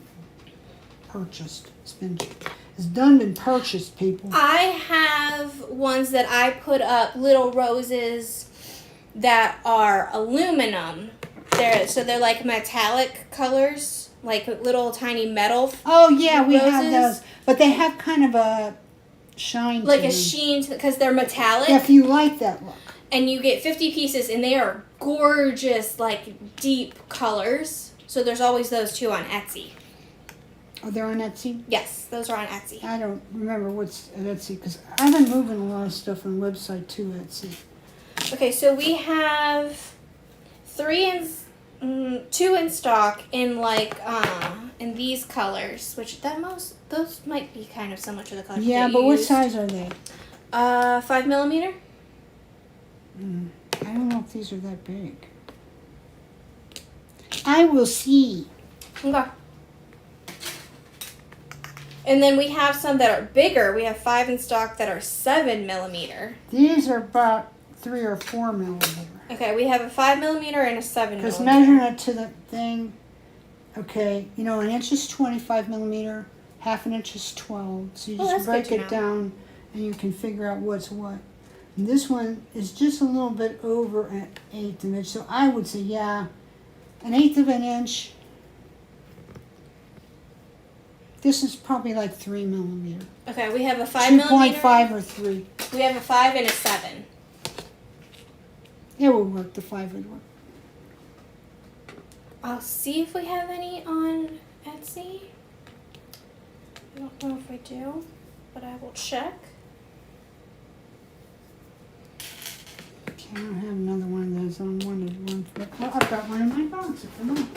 purchased. It's been purchased, people. I have ones that I put up, little roses that are aluminum. They're like metallic colors, like little tiny metal. Oh yeah, we roses. have those, but they have kind of a shine, like to a them. sheen because they're metallic. If you like that look. And you get 50 pieces, and they are gorgeous, like deep colors. So there's always those too on Etsy. Oh, they're on Etsy? Yes, those are on Etsy. I don't remember what's at Etsy because I've been moving a lot of stuff on the website to Etsy. Okay, so we have 2 in stock in like in these colors, which those might be kind of similar to the colors. Yeah, that but you what used. size are they? 5mm. I don't know if these are that big. I will see. Okay. And then we have some that are bigger. We have 5 in stock that are 7mm. These are about 3 or 4 millimeter. Okay, we have a 5mm and a 7mm. Because measuring it to the thing, okay, you know, an inch is 25 millimeter, half an inch is 12. So you just break it down and you can figure out what's what. And this one is just a little bit over an 1/8 of an inch. So I would say, yeah, an 1/8 of an inch. This is probably like 3 millimeter. Okay, we have a 5mm. 2.5 or 3. We have a 5 and a 7. It will work. The 5 would work. I'll see if we have any on Etsy. I don't know if we do, but I will check. Okay, I don't have another one of those unwanted ones. Oh, I've got one in my box. Come on.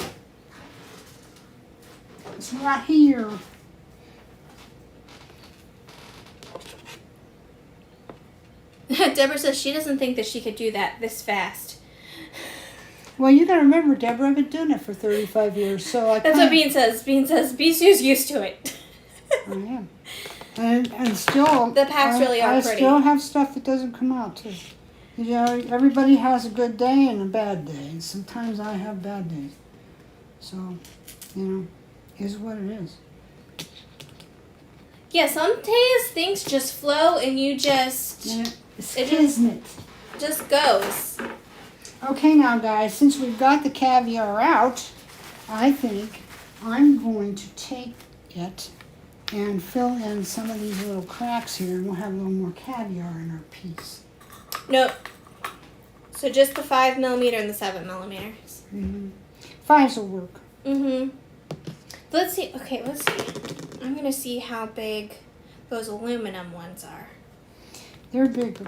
It's right here. Deborah says she doesn't think that she could do that this fast. Well, you gotta remember, Deborah, I've been doing it for 35 years, so I That's what Bean says. Bean says Bisu's used to it. I am. And still... The packs really are pretty. I still have stuff that doesn't come out, too. You know, everybody has a good day and a bad day. And sometimes I have bad days. So, you know, is what it is. Yeah, some days things just flow and you just... Yeah, it's it kismet. just goes. Okay, now, guys, since we've got the caviar out, I think I'm going to take it and fill in some of these little cracks here, and we'll have a little more caviar in our piece. Nope. So just the 5mm and the 7mm. Mm-hmm. 5s will work. Mm-hmm. Let's see. Okay, let's see. I'm going to see how big those aluminum ones are. They're bigger.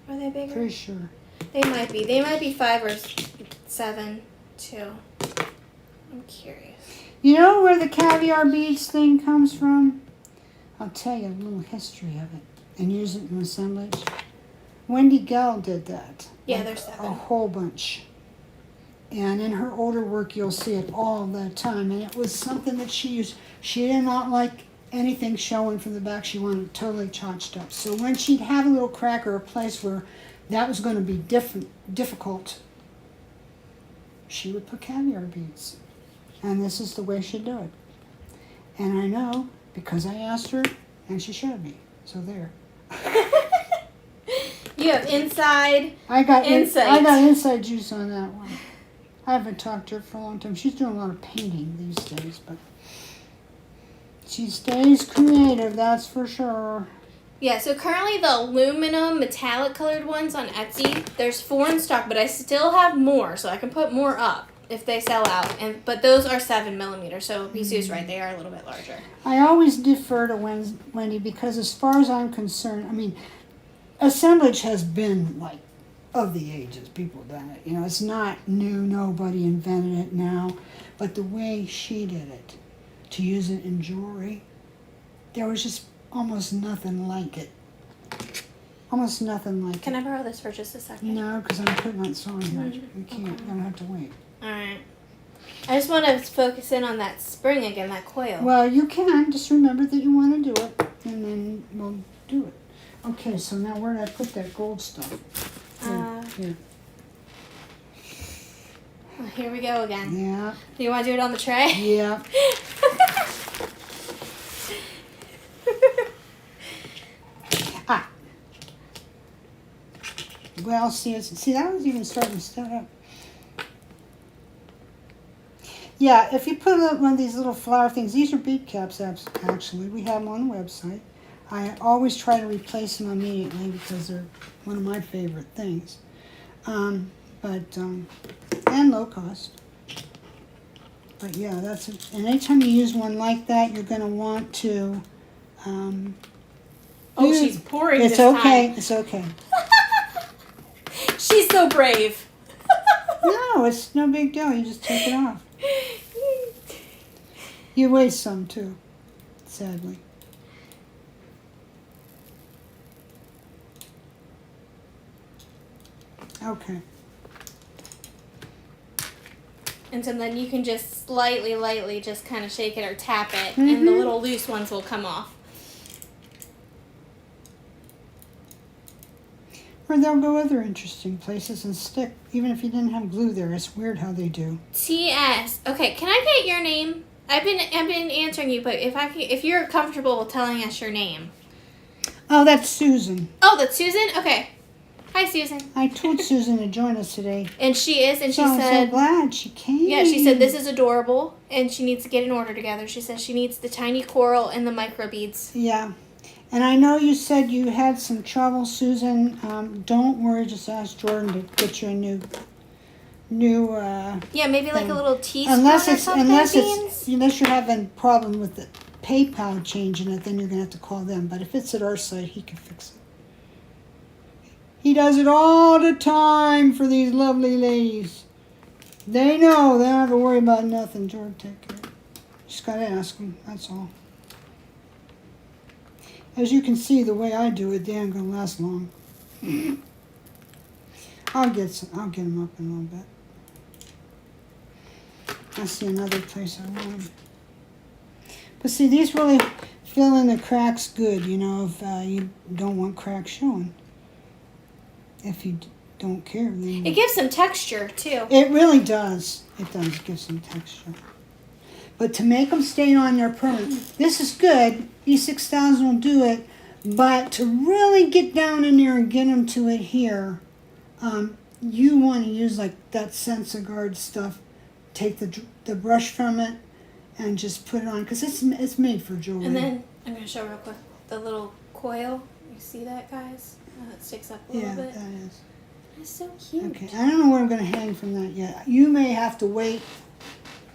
Are they bigger? Pretty sure. They might be. They might be 5 or 7, too. I'm curious. You know where the caviar beads thing comes from? I'll tell you a little history of it and use it in assemblage. Wendy Gell did that. Yeah, like there's 7. A whole bunch. And in her older work, you'll see it all the time. And it was something that she used. She did not like anything showing from the back. She wanted it totally charged up. So when she'd have a little crack or a place where that was going to be difficult, she would put caviar beads. And this is the way she'd do it. And I know because I asked her and she showed me. So there. You have inside I got insight. inside juice on that one. I haven't talked to her for a long time. She's doing a lot of painting these days, but she stays creative, that's for sure. Yeah, so currently the aluminum metallic colored ones on Etsy, there's 4 in stock, but I still have more, so I can put more up if they sell out. But those are 7mm, so Bisu's right, they are a little bit larger. I always defer to Wendy because as far as I'm concerned, I mean, assemblage has been like of the ages. People have done it. You know, it's not new. Nobody invented it now. But the way she did it, to use it in jewelry, there was just almost nothing like it. Almost nothing like it. Can I borrow this for just a second? No, because I'm putting on sewing here. You can't. You're going to have to wait. Alright. I just want to focus in on that spring again, that coil. Well, you can. Just remember that you want to do it, and then we'll do it. Okay, so now where did I put that gold stuff? Here. here we go again. Yeah. Do you want to do it on the tray? Yeah. Ah. Well, see, that was even starting to start up. Yeah, if you put one of these little flower things, these are bead caps, actually. We have them on the website. I always try to replace them immediately because they're one of my favorite things. And low cost. But yeah, that's it. And anytime you use one like that, you're going to want to... Oh, she's pouring It's this okay. time. It's okay. She's so brave. No, it's no big deal. You just take it off. You waste some too, sadly. Okay. And so then you can just lightly just kind of shake it or tap it, and the little loose ones will come off. Or they'll go other interesting places and stick, even if you didn't have glue there. It's weird how they do. TS. Okay, can I get your name? I've been answering you, but if you're comfortable with telling us your name. Oh, that's Susan. Oh, that's Susan? Okay. Hi, Susan. I told Susan to join us today. And she is, and she I'm said... so glad she came. Yeah, she said this is adorable, and she needs to get an order together. She says she needs the tiny coral and the micro beads. Yeah. And I know you said you had some trouble, Susan. Don't worry, just ask Jordan to get you a new Yeah, maybe like thing. a little teaspoon or something, unless you're having a problem with the PayPal changing it, then you're gonna have to call them. But if it's at our site, he can fix it. He does it all the time for these lovely ladies. They know they don't have to worry about nothing. Jordan, take care. Just gotta ask them. That's all. As you can see, the way I do it, they ain't gonna last long. I'll get them up in a little bit. I see another place I want 'em. But see, these really fill in the cracks good, you know, if you don't want cracks showing. If you don't care, then... It gives some texture, too. It really does. It does give some texture. But to make them stay on there permanent, this is good. E6000 will do it. But to really get down in there and get them to adhere, you want to use like that Sensoguard stuff. Take the brush from it and just put it on because it's made for jewelry. And then I'm going to show real quick the little coil. You see that, guys? It sticks up a little bit. Yeah, that is. It's so cute. Okay, I don't know where I'm going to hang from that yet. You may have to wait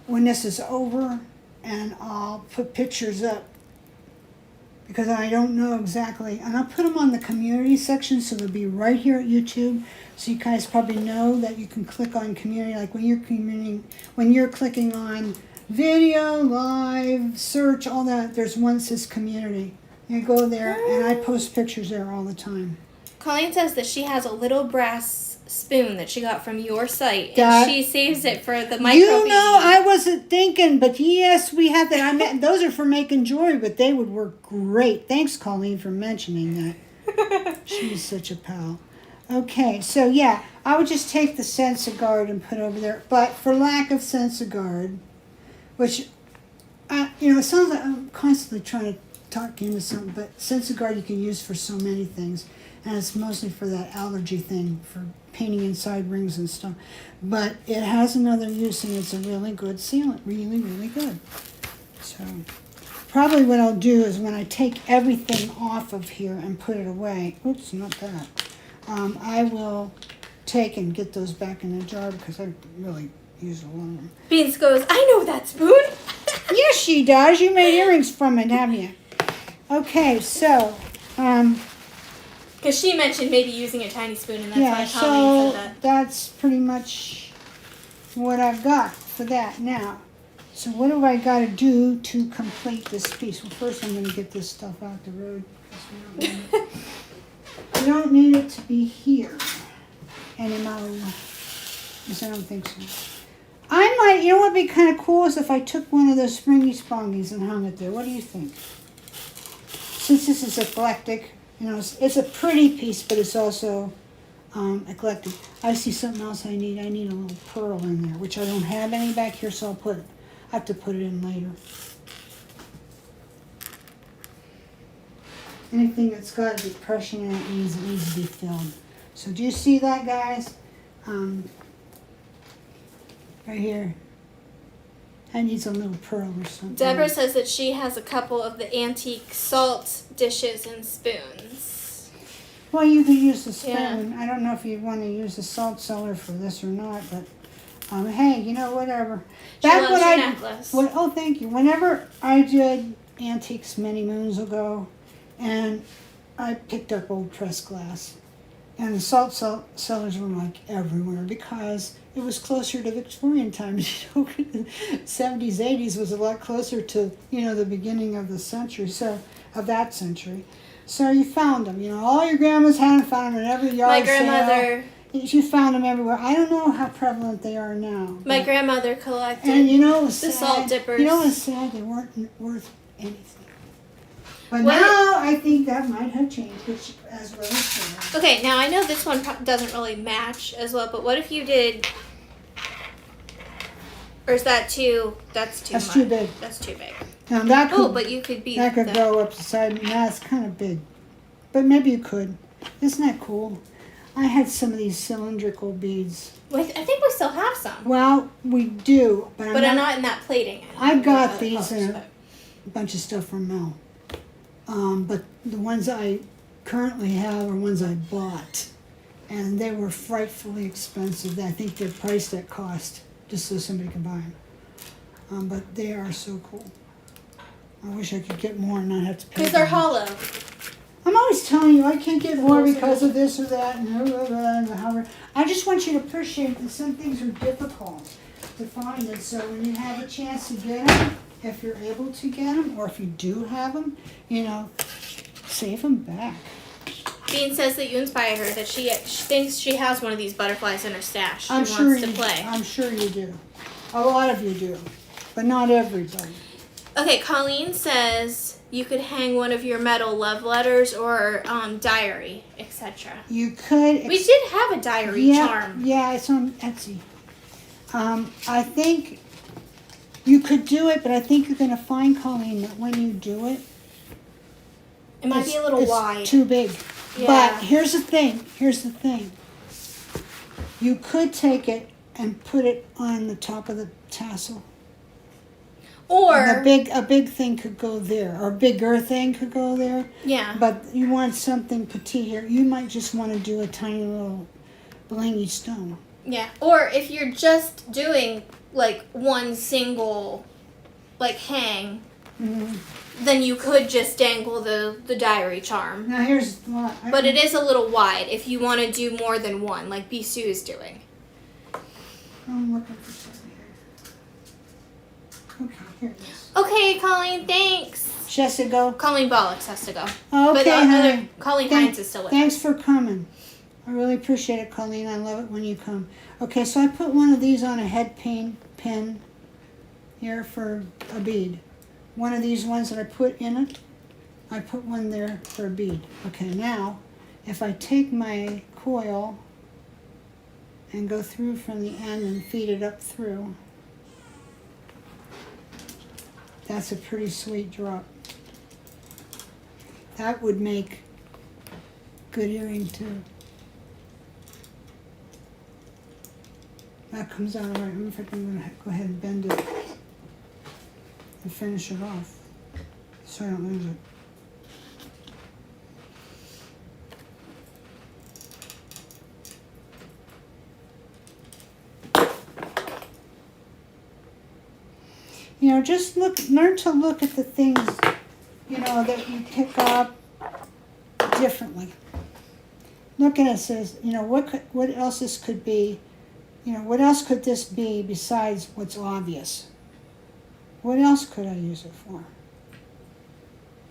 when this is over, and I'll put pictures up because I don't know exactly. And I'll put them on the community section, so they'll be right here at YouTube. So you guys probably know that you can click on community, like when you're clicking on video, live, search, all that. There's one that says community. You go there, and I post pictures there all the time. Colleen says that she has a little brass spoon that she got from your site, and she saves it for the micro You know, beads. I wasn't thinking, but yes, we have that. I meant those are for making jewelry, but they would work great. Thanks, Colleen, for mentioning that. She's such a pal. Okay, so yeah, I would just take the Sensoguard and put over there. But for lack of Sensoguard, which, it sounds like I'm constantly trying to talk into something, but Sensoguard you can use for so many things. And it's mostly for that allergy thing, for painting inside rings and stuff. But it has another use, and it's a really good sealant. Really, really good. So, probably what I'll do is when I take everything off of here and put it away, oops, not that, I will take and get those back in the jar because I really use a lot of them. Beans goes, I know that spoon. Yes, she does. You made earrings from it, haven't you? Okay, so, Because she mentioned maybe using a tiny spoon, and that's yeah, why so Colleen said that. that's pretty much what I've got for that now. So what do I got to do to complete this piece? Well, first I'm going to get this stuff out the road. We don't need it to be here anymore. Yes, I don't think so. I might, you know what would be kind of cool is if I took one of those springy spongies and hung it there. What do you think? Since this is eclectic. You know, it's a pretty piece, but it's also I collected. I see something else I need. I need a little pearl in there, which I don't have any back here, so I have to put it in later. Anything that's got a depression in it needs to be filled. So do you see that, guys? Right here. That needs a little pearl or something. Deborah says that she has a couple of the antique salt dishes and spoons. Well, you could use the spoon. Yeah. I don't know if you want to use the salt cellar for this or not, but hey, you know, whatever. She loves your necklace. Oh, thank you. Whenever I did antiques many moons ago, and I picked up old pressed glass, and the salt cellars were like everywhere because it was closer to Victorian times. You know, 70s, 80s was a lot closer to, you know, the beginning of the century, of that century. So you found them. You know, all your grandmas had found them in every yard sale. My grandmother. You found them everywhere. I don't know how prevalent they are now. My grandmother collected. And you know, it was the sad. salt dippers. You know, it's sad they weren't worth anything. But What? now I think that might have changed, which as well as said. Okay, now I know this one doesn't really match as well, but what if you did? Or is that too? That's too That's much. too big. That's too big. Now that Oh, could, but you could be. that could go up the side. Now it's kind of big, but maybe you could. Isn't that cool? I had some of these cylindrical beads. Wait, I think we still have some. Well, we do, but I'm not in that plating. I got these in a bunch of stuff from Mel. But the ones I currently have are ones I bought, and they were frightfully expensive. I think they're priced at cost, just so somebody can buy them. But they are so cool. I wish I could get more and not have to pay. Because they're them. hollow. I'm always telling you I can't get more because of this or that and however. I just want you to appreciate that some things are difficult to find, and so when you have a chance to get them, if you're able to get them, or if you do have them, you know, save them back. Bean says that you inspire her, that she thinks she has one of these butterflies in her stash. She I'm wants sure to play. I'm sure you do. A lot of you do, but not everybody. Okay, Colleen says you could hang one of your metal love letters or diary, etc. You could. We did have a diary charm. Yeah, it's on Etsy. I think you could do it, but I think you're going to find, Colleen, that when you do it, It might be a little wide. Too big. Yeah. But here's the thing. You could take it and put it on the top of the tassel. Or And a big thing could go there, or a bigger thing could go there. yeah. But you want something petite here. You might just want to do a tiny little blingy stone. Yeah. Or if you're just doing like one single like hang, then you could just dangle the diary charm. Now here's what. But it is a little wide if you want to do more than one, like Bisou is doing. I'm looking for something here. Okay, here it is. Okay, Colleen, thanks. Jessica. Colleen Bollocks has to go. Okay, But the honey. other Colleen Hines is still with Thanks us. for coming. I really appreciate it, Colleen. I love it when you come. Okay, so I put one of these on a head pin here for a bead. One of these ones that I put in it, I put one there for a bead. Okay, now, if I take my coil and go through from the end and feed it up through, that's a pretty sweet drop. That would make good earring too. That comes out all right. I wonder if I can go ahead and bend it and finish it off so I don't lose it. You know, just learn to look at the things, you know, that you pick up differently. Look at it, says, you know, what else this could be, you know, what else could this be besides what's obvious? What else could I use it for?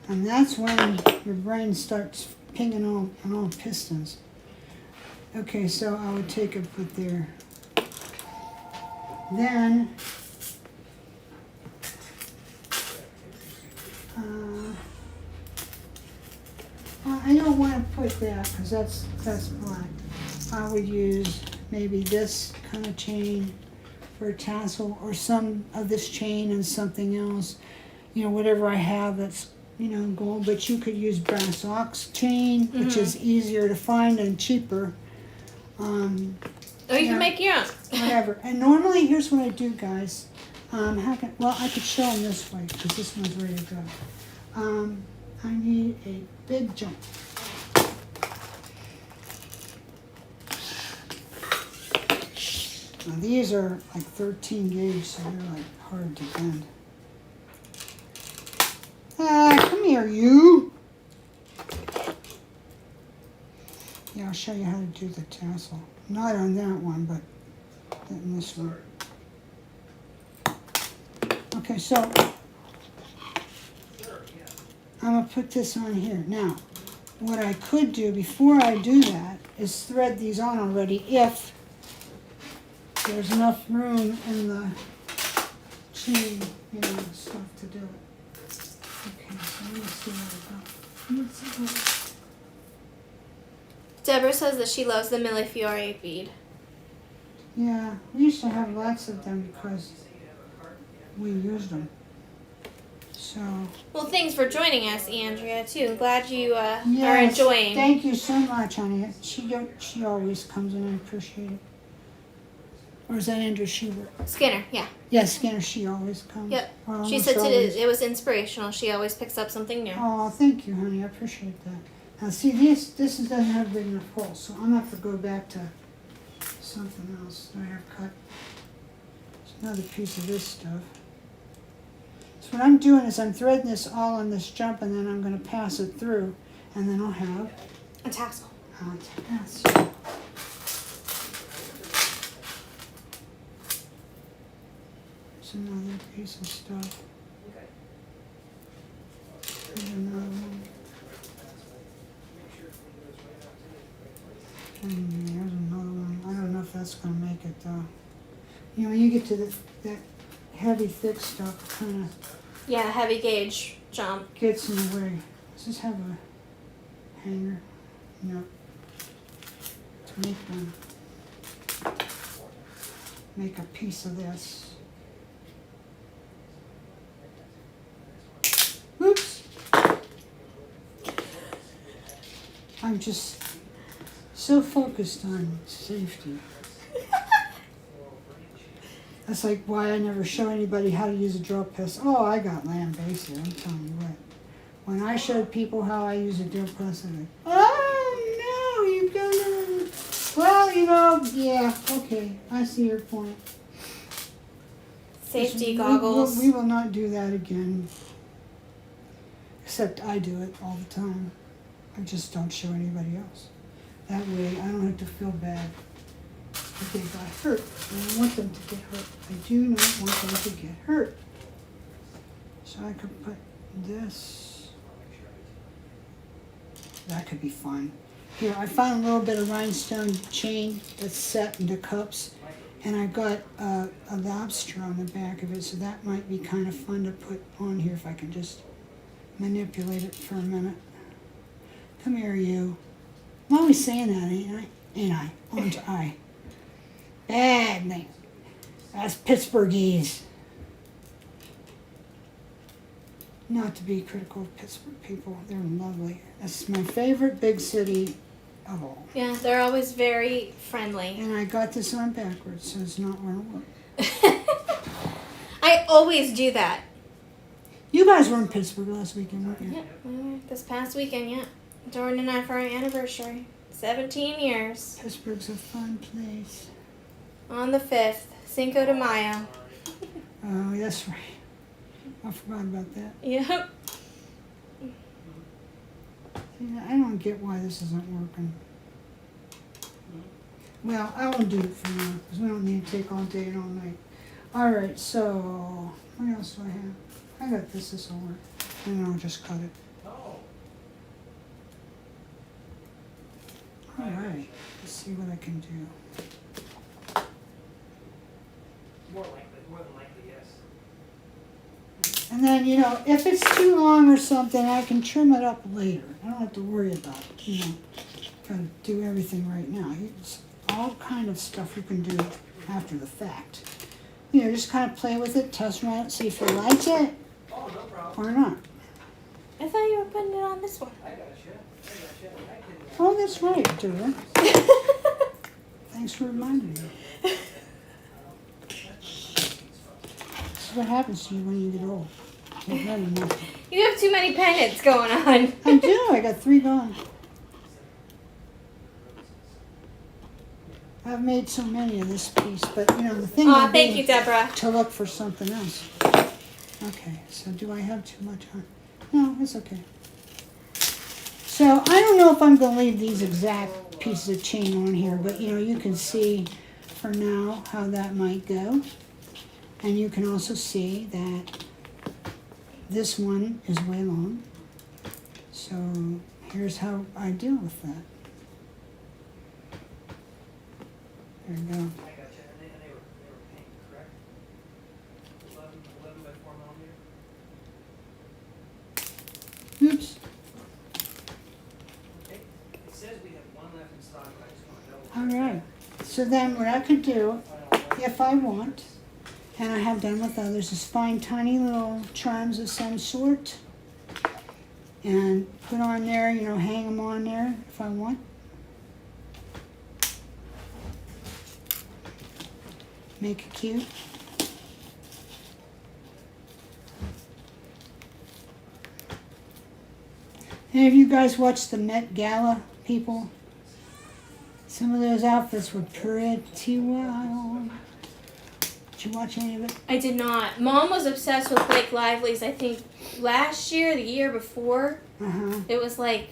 And that's when your brain starts pinging on all pistons. Okay, so I would take a put there. Then, I don't want to put that because that's black. I would use maybe this kind of chain for a tassel, or some of this chain and something else. You know, whatever I have that's, you know, gold. But you could use brass ox chain, which is easier to find and cheaper. Or you can make your own. Whatever. And normally, here's what I do, guys. I could show them this way because this one's ready to go. I need a big jump. Now these are like 13 gauge, so they're like hard to bend. Come here, you. Yeah, I'll show you how to do the tassel. Not on that one, but in this one. Okay, so I'm going to put this on here. Now, what I could do before I do that is thread these on already if there's enough room in the chain, you know, stuff to do it. Okay, so let me see what I got. Deborah says that she loves the Millefiore bead. Yeah, we used to have lots of them because we used them. So. Well, thanks for joining us, Andrea, too. Glad you are Yes, enjoying. Thank you so much, honey. She always comes in. I appreciate it. Or is that Andrew Schubert? Skinner, yeah. Yes, Skinner. She always comes. Yep. Well, She almost said always. it was inspirational. She always picks up something new. Oh, thank you, honey. I appreciate that. Now, see, this doesn't have a big enough hole, so I'm going to have to go back to something else that I have cut. There's another piece of this stuff. So what I'm doing is I'm threading this all on this jump, and then I'm going to pass it through, and then I'll have A tassel. a tassel. There's another piece of stuff. There's another one. And there's another one. I don't know if that's going to make it though. You know, when you get to that heavy, thick stuff, kind of Yeah, heavy gauge jump. gets in the way. Does this have a hanger? No. To make a piece of this. Oops. I'm just so focused on safety. That's like why I never show anybody how to use a drill press. Oh, I got land-based here, I'm telling you what. When I showed people how I use a drill press, they're like, oh no, you've done it. Well, you know, yeah, okay, I see your point. Safety goggles. We will not do that again. Except I do it all the time. I just don't show anybody else. That way I don't have to feel bad if they got hurt. I don't want them to get hurt. I do not want them to get hurt. So I could put this. That could be fun. Here, I found a little bit of rhinestone chain that's set into cups. And I got a lobster on the back of it, so that might be kind of fun to put on here if I can just manipulate it for a minute. Come here, you. I'm always saying that, ain't I? Ain't I? Aren't I? Bad name. That's Pittsburghese. Not to be critical of Pittsburgh people. They're lovely. That's my favorite big city of all. Yeah, they're always very friendly. And I got this on backwards, so it's not going to work. I always do that. You guys were in Pittsburgh last weekend, weren't you? Yeah, we were this past weekend, yeah. Jordan and I for our anniversary. 17 years. Pittsburgh's a fun place. On the 5th, Cinco de Mayo. Oh, that's right. I forgot about that. Yep. See, I don't get why this isn't working. Well, I won't do it for now because we don't need to take all day and all night. All right, so what else do I have? I got this will work. And then I'll just cut it. All right, let's see what I can do. More than likely, yes. And then, you know, if it's too long or something, I can trim it up later. I don't have to worry about, gotta do everything right now. It's all kind of stuff you can do after the fact. Just kind of play with it, test run it, see if you like it Oh, no problem. or not. I thought you were putting it on this one. I got you. I can. Oh, that's right, Dora. Thanks for reminding me. This is what happens to you when you get old. Get ready now. You have too many pendants going on. I do. I got 3 going. I've made so many of this piece, but the thing Aw, would thank be you, Deborah. to look for something else. Okay, so do I have too much on? No, it's okay. So I don't know if I'm going to leave these exact pieces of chain on here, but you can see for now how that might go. And you can also see that this one is way long. So here's how I deal with that. There you go. I got you. And they were pink, correct? 11 by 4 millimeter. Oops. Okay. It says we have one left in stock, but I just want to All double check. right. So then what I could do, if I want, and I have done with others, is find tiny little charms of some sort and put on there, hang them on there if I want. Make it cute. Any of you guys watch the Met Gala, people? Some of those outfits were pretty wild. Did you watch any of it? I did not. Mom was obsessed with Blake Lively's, I think, last year, the year before. Uh-huh. It was like,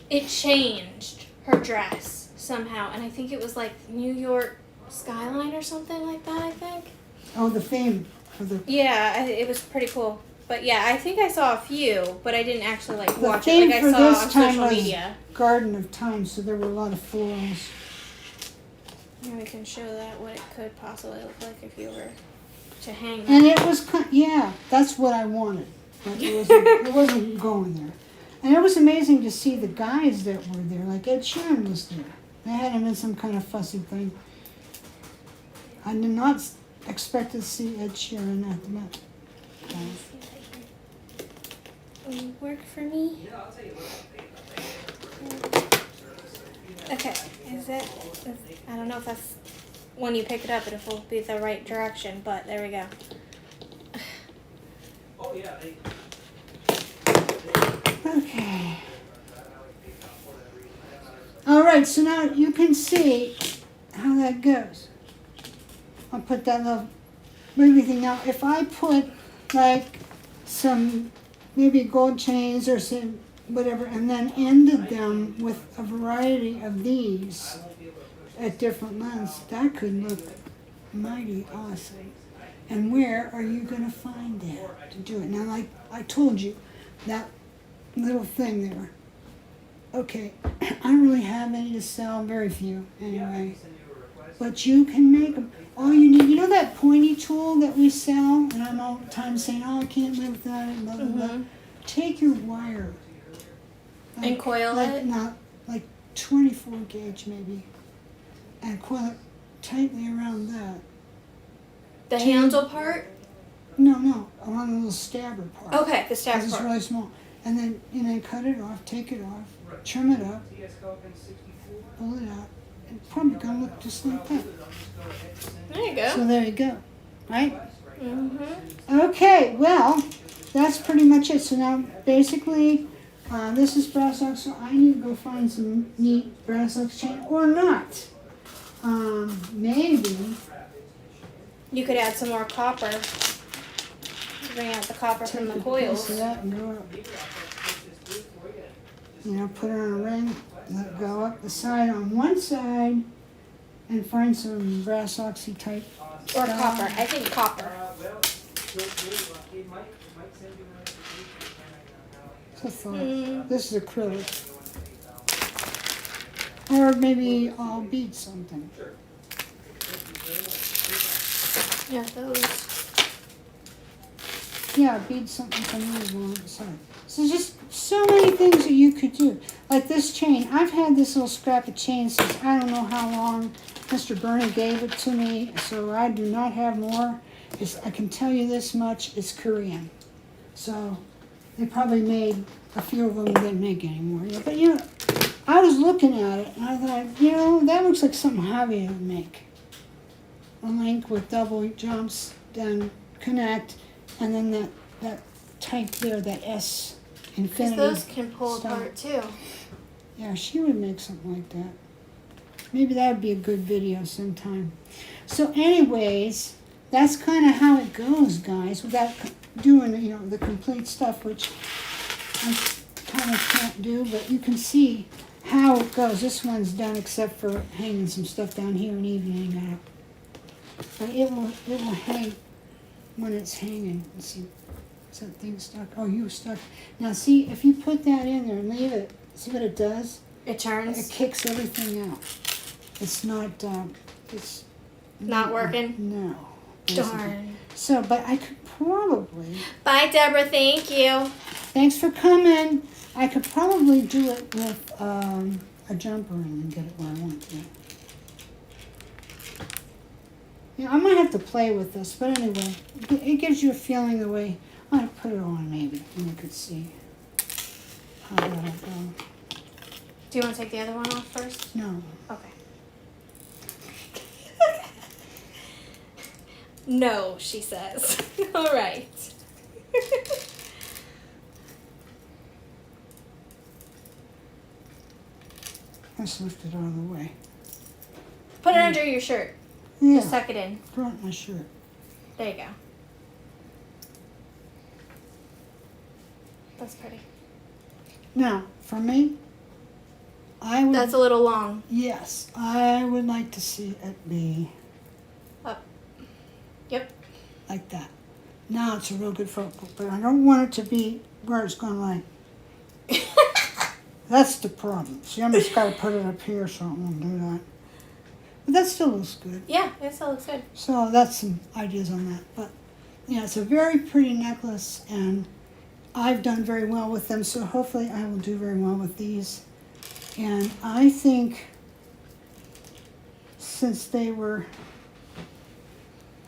it changed her dress somehow. And I think it was like New York skyline or something like that, I think. Oh, the theme for the Yeah, it was pretty cool. But yeah, I think I saw a few, but I didn't actually like The watch it theme like I for saw this on time social was media. Garden of Time, so there were a lot of florals. Here we can show that what it could possibly look like if you were to hang And that. it was that's what I wanted. But it wasn't going there. And it was amazing to see the guys that were there. Like Ed Sheeran was there. They had him in some kind of fussy thing. I did not expect to see Ed Sheeran at the Met. Will you work for me? Yeah, I'll tell you what. Okay, I don't know if that's, when you pick it up, it will be the right direction, but there we go. Oh, yeah. Okay. All right, so now you can see how that goes. I'll put that little movie thing. Now, if I put like some maybe gold chains or some whatever, and then ended them with a variety of these at different lengths, that could look mighty awesome. And where are you going to find that to do it? Now, like I told you, that little thing there. Okay, I don't really have any to sell, very few anyway. But you can make them. All you need, that pointy tool that we sell, and I'm all the time saying, oh, I can't live without it, blah, blah, blah. Take your wire. And coil it? Not, like 24 gauge maybe. And coil it tightly around that. The handle part? No, around the little stabber part. Okay, the stabber 'Cause it's part. really small. And then cut it off, take it off, trim it up, pull it out. It's probably gonna look just like that. There you go. So there you go, right? Mm-hmm. Okay, well, that's pretty much it. So now, basically, this is brass ox, so I need to go find some neat brass ox chain, or not. Maybe. You could add some more copper to bring out the copper from the Take a piece coils. of that and go up. Put it on a ring, let it go up the side on one side, and find some brass oxy type. Or copper. I think copper. It's a thought. This is acrylic. Or maybe I'll bead something. Yeah, those. Yeah, bead something from these on the side. So just so many things that you could do. Like this chain. I've had this little scrap of chain since I don't know how long. Mr. Bernie gave it to me, so I do not have more. I can tell you this much, it's Korean. So they probably made a few of them didn't make anymore. Yeah, but you know, I was looking at it and I thought, you know, that looks like something Javi would make. A link with double jumps, then connect, and then that type there, that S Because infinity. those can pull stuff. apart too. Yeah, she would make something like that. Maybe that would be a good video sometime. So anyways, that's kind of how it goes, guys, without doing, you know, the complete stuff, which I kind of can't do, but you can see how it goes. This one's done except for hanging some stuff down here and evening it up. But it will hang when it's hanging. Let's see, is that thing stuck? Oh, you stuck. Now see, if you put that in there and leave it, see what it does? It turns. It kicks everything out. It's not, it's... Not working? No. Darn. So, but I could probably... Bye, Deborah. Thank you. Thanks for coming. I could probably do it with a jumper and get it where I want to. Yeah, I might have to play with this, but anyway, it gives you a feeling the way... I might put it on maybe, and you could see how that'll go. Do you want to take the other one off first? No. Okay. No, she says. All right. Let's lift it out of the way. Put it under your shirt. Yeah, Just tuck it in. front my shirt. There you go. That's pretty. Now, for me, I would... That's a little long. Yes, I would like to see it be Up. Yep. like that. Now it's a real good photo, but I don't want it to be where it's going like... That's the problem. See, I just got to put it up here so it won't do that. But that still looks good. Yeah, it still looks good. So that's some ideas on that. But yeah, it's a very pretty necklace, and I've done very well with them, so hopefully I will do very well with these. And I think since they were,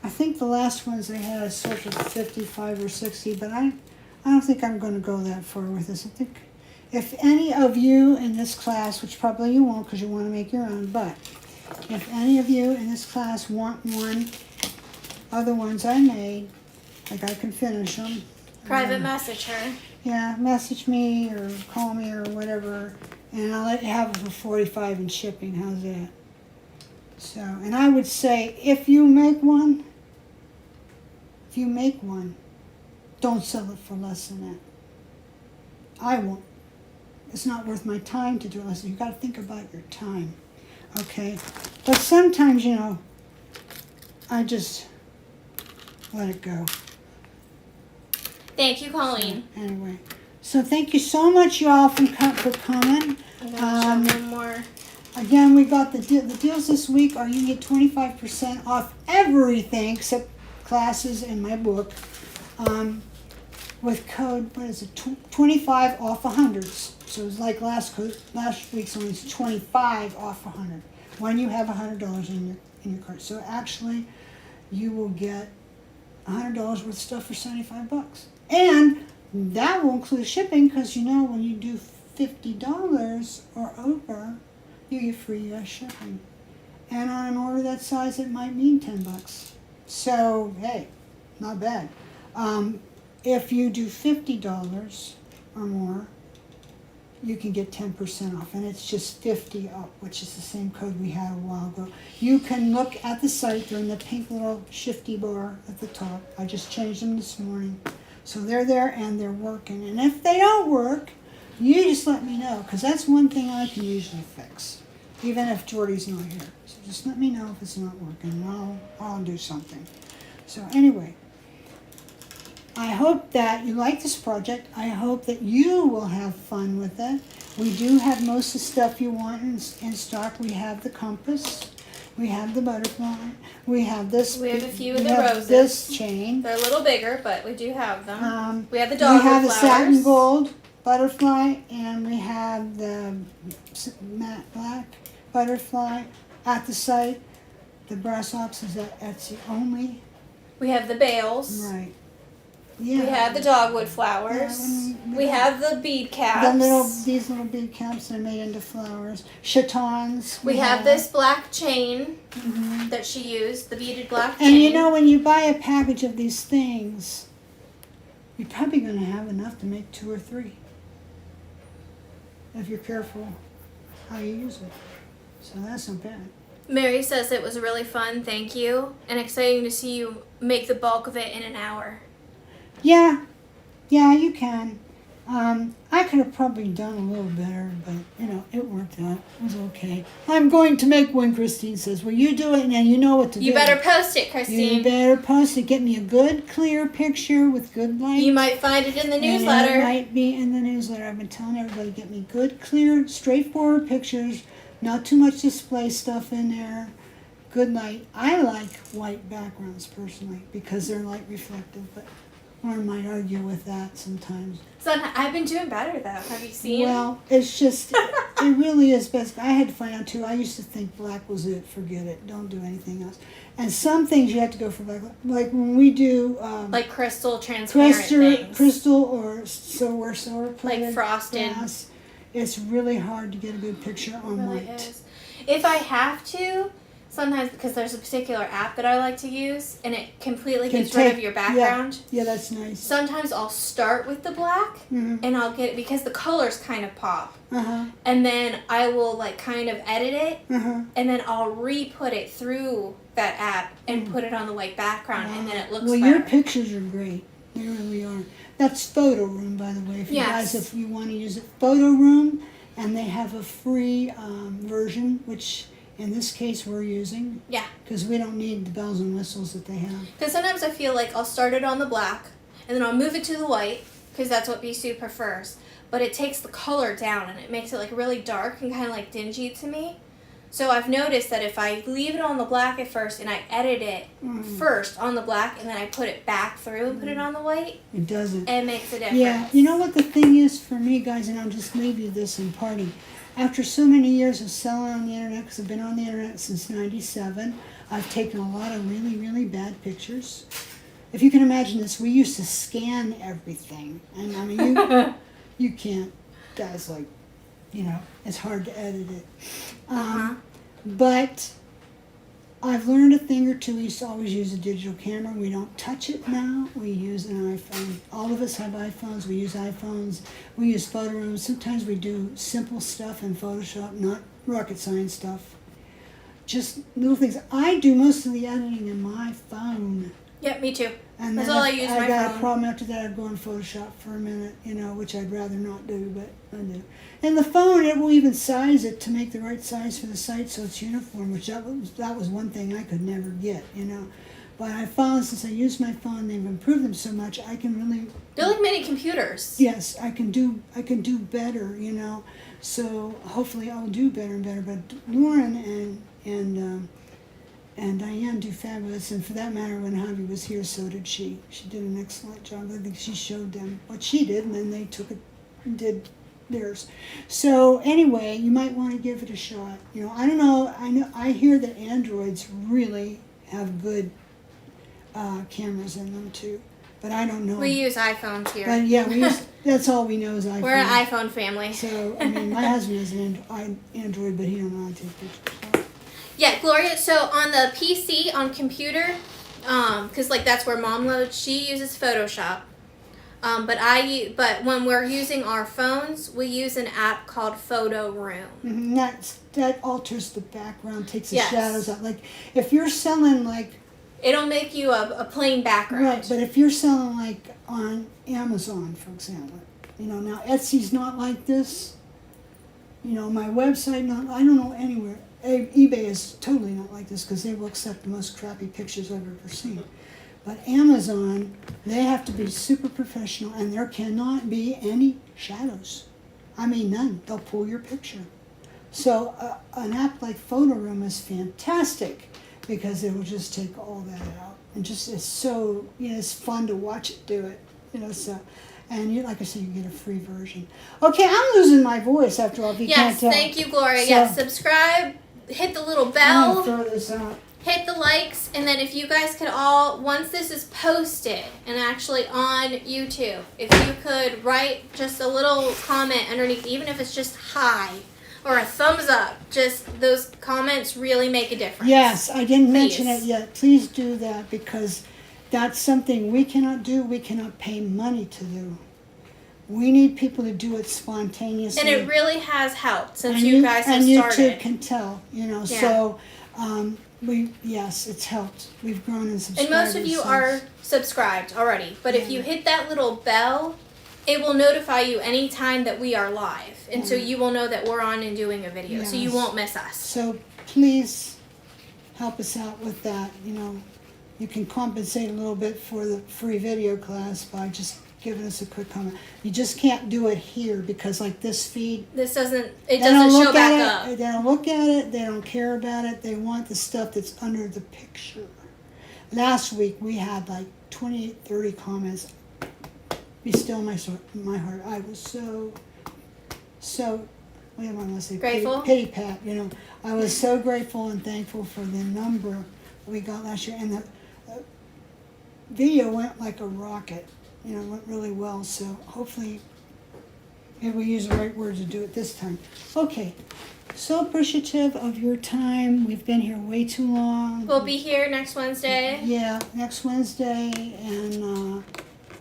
I think the last ones they had a sort of 55 or 60, but I don't think I'm going to go that far with this. I think if any of you in this class, which probably you won't because you want to make your own, but if any of you in this class want one of the ones I made, like I can finish them. Private message her. Yeah, message me or call me or whatever, and I'll let you have it for 45 in shipping. How's that? So, and I would say if you make one, don't sell it for less than that. I won't. It's not worth my time to do it. Listen, you got to think about your time, okay? But sometimes, you know, I just let it go. Thank you, Colleen. Anyway, so thank you so much, y'all, for coming. I'm gonna show one more. Again, we got the deals this week are you can get 25% off everything except classes and my book. With code, what is it? 25 off 100s. So it's like last week's only 25 off 100 when you have $100 in your cart. So actually, you will get $100 worth of stuff for $75. And that will include shipping because you know when you do $50 or over, you get free US shipping. And on an order that size, it might mean $10. So hey, not bad. If you do $50 or more, you can get 10% off, and it's just 50 up, which is the same code we had a while ago. You can look at the site. They're in the pink little shifty bar at the top. I just changed them this morning. So they're there and they're working. And if they don't work, you just let me know, because that's one thing I can usually fix, even if Jordy's not here. So just let me know if it's not working, and I'll do something. So anyway, I hope that you like this project. I hope that you will have fun with it. We do have most of the stuff you want in stock. We have the compass. We have the butterfly. We have this. We have a few of we the have roses. This chain. They're a little bigger, but we do have them. We have the We dogwood have the flowers. satin gold butterfly, and we have the matte black butterfly at the site. The brass ox is at Etsy only. We have the bales. Right. Yeah. We have the dogwood flowers. Yeah, we have the bead caps. These little bead caps are made into flowers. Chatons. We have this black chain that she used, the beaded black chain. And you know, when you buy a package of these things, you're probably going to have enough to make 2 or 3. If you're careful how you use it. So that's not bad. Mary says it was really fun, thank you, and exciting to see you make the bulk of it in an hour. Yeah, you can. I could have probably done a little better, but, it worked out. It was okay. I'm going to make one, Christine says. Well, you do it, and you know what to do. You better post it, Christine. You better post it. Get me a good, clear picture with good light. You might find it in the And newsletter. it might be in the newsletter. I've been telling everybody, get me good, clear, straightforward pictures. Not too much display stuff in there. Good light. I like white backgrounds, personally, because they're light reflective, but Lauren might argue with that sometimes. I've been doing better, though. Have you seen? Well, it's just, it really is best. I had to find out, too. I used to think black was it. Forget it. Don't do anything else. And some things you have to go for black. Like when we do... like crystal, transparent things. Crystal or silver plated like frosted. glass. It's really hard to get a good picture on It really white. is. If I have to, sometimes because there's a particular app that I like to use, and it completely gets rid of your background. Yeah, that's nice. Sometimes I'll start with the black, and I'll get it because the colors kind of pop. And then I will kind of edit it, and then I'll re-put it through that app and put it on the white background, and then it looks better. Your pictures are great. They really are. That's Photo Room, by the way. If you guys, if you want to use it, Photo Room, and they have a free version, which in this case we're using. Yeah. Because we don't need the bells and whistles that they have. Because sometimes I feel like I'll start it on the black, and then I'll move it to the white, because that's what Bisou prefers. But it takes the color down, and it makes it really dark and kind of dingy to me. So I've noticed that if I leave it on the black at first and I edit it first on the black and then I put it back through and put it on the white, it doesn't. It makes a difference. Yeah, you know what the thing is for me, guys, and I'll just leave you this in parting. After so many years of selling on the internet, because I've been on the internet since '97, I've taken a lot of really, really bad pictures. If you can imagine this, we used to scan everything, and I mean, you can't, guys, it's hard to edit it. But I've learned a thing or two. We used to always use a digital camera. We don't touch it now. We use an iPhone. All of us have iPhones. We use iPhones. We use Photo Room. Sometimes we do simple stuff in Photoshop, not rocket science stuff. Just little things. I do most of the editing in my phone. Yep, me too. And that's then all I if use I my got phone. a problem after that, I'd go in Photoshop for a minute, which I'd rather not do, but I do. And the phone, it will even size it to make the right size for the site so it's uniform, which that was one thing I could never get, But I found since I use my phone, they've improved them so much, I can really... They're like mini computers. Yes, I can do better, So hopefully I'll do better and better. But Lauren and Diane do fabulous, and for that matter, when Javi was here, so did she. She did an excellent job. I think she showed them what she did, and then they took it and did theirs. So anyway, you might want to give it a shot. I don't know. I hear that Androids really have good cameras in them too, but I don't know. We use iPhones here. But yeah, that's all we know is iPhone. We're an iPhone family. So my husband has an Android, but he don't know how to take pictures. So. Yeah, Gloria, so on the PC, on computer, because that's where Mom loads, she uses Photoshop. But when we're using our phones, we use an app called Photo Room. That alters the background, takes the shadows out. If you're selling it'll make you a plain background. Right, but if you're selling on Amazon, for example, now Etsy's not like this. My website, I don't know anywhere. eBay is totally not like this because they will accept the most crappy pictures I've ever seen. But Amazon, they have to be super professional, and there cannot be any shadows. I mean, none. They'll pull your picture. So an app like Photo Room is fantastic because it will just take all that out. And just, it's so, it's fun to watch it do it, so. And like I said, you get a free version. Okay, I'm losing my voice after all, if you can't tell. Yes, thank you, Gloria. So- Yes, subscribe, hit the little I'm bell. going to throw this out. Hit the likes, and then if you guys could all, once this is posted and actually on YouTube, if you could write just a little comment underneath, even if it's just hi or a thumbs up, just those comments really make a difference. Yes, I didn't mention Please. it yet. Please do that because that's something we cannot do. We cannot pay money to do. We need people to do it spontaneously. And it really has helped since And you guys have and started. YouTube can tell, Yeah. So yes, it's helped. We've grown in And subscribers. most of you since. are subscribed already. But if Yeah. you hit that little bell, it will notify you anytime that we are live. And so Yeah. you will know that we're on and doing a video. So you Yes. won't miss us. So please help us out with that. You can compensate a little bit for the free video class by just giving us a quick comment. You just can't do it here because like this feed, This doesn't, it they doesn't don't show look back at up. it. They don't look at it. They don't care about it. They want the stuff that's under the picture. Last week we had like 28, 30 comments. Be still my heart. I was so what do I want to say? Grateful? Pity pat. I was so grateful and thankful for the number we got last year, and the video went like a rocket. Went really well. So hopefully, maybe we use the right words to do it this time. Okay. So appreciative of your time. We've been here way too long. We'll be here next Wednesday. Yeah, next Wednesday, and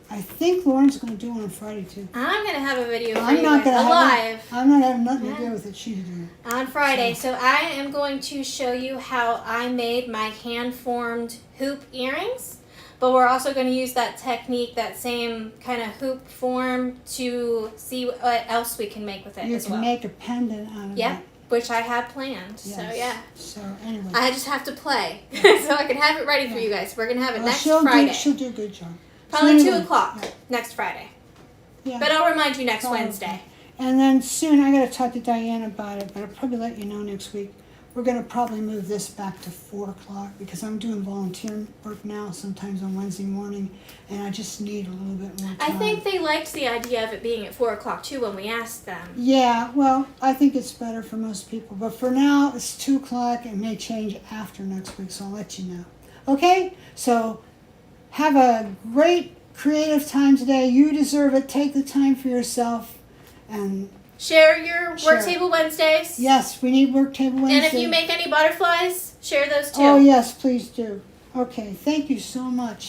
I think Lauren's going to do one on Friday too. I'm going to have a video for I'm you not guys, going to live I'm not having nothing to Yeah. do with it. She's doing it. on Friday. So I am going to show you how I made my hand-formed hoop earrings. But we're also going to use that technique, that same kind of hoop form, to see what else we can make with it You as can well. make a pendant out of Yep, it. which I have planned. Yes. So yeah. So anyway. I just have to play so I can have it ready for you guys. We're going to have it Well, next she'll Friday. she'll do a good job. Probably So 2 anyway, o'clock yeah. next Friday. Yeah. But I'll remind you next Probably. Wednesday. And then soon, I got to talk to Diane about it, but I'll probably let you know next week. We're going to probably move this back to 4 o'clock because I'm doing volunteer work now, sometimes on Wednesday morning, and I just need a little bit more I time. think they liked the idea of it being at 4 o'clock too when we asked them. Yeah, well, I think it's better for most people, but for now, it's 2 o'clock. It may change after next week, so I'll let you know. Okay? So have a great creative time today. You deserve it. Take the time for yourself, and Share your Share. Work Table Wednesdays. yes, we need work table Wednesday. And if you make any butterflies, share those too. Oh, yes, please do. Okay, thank you so much.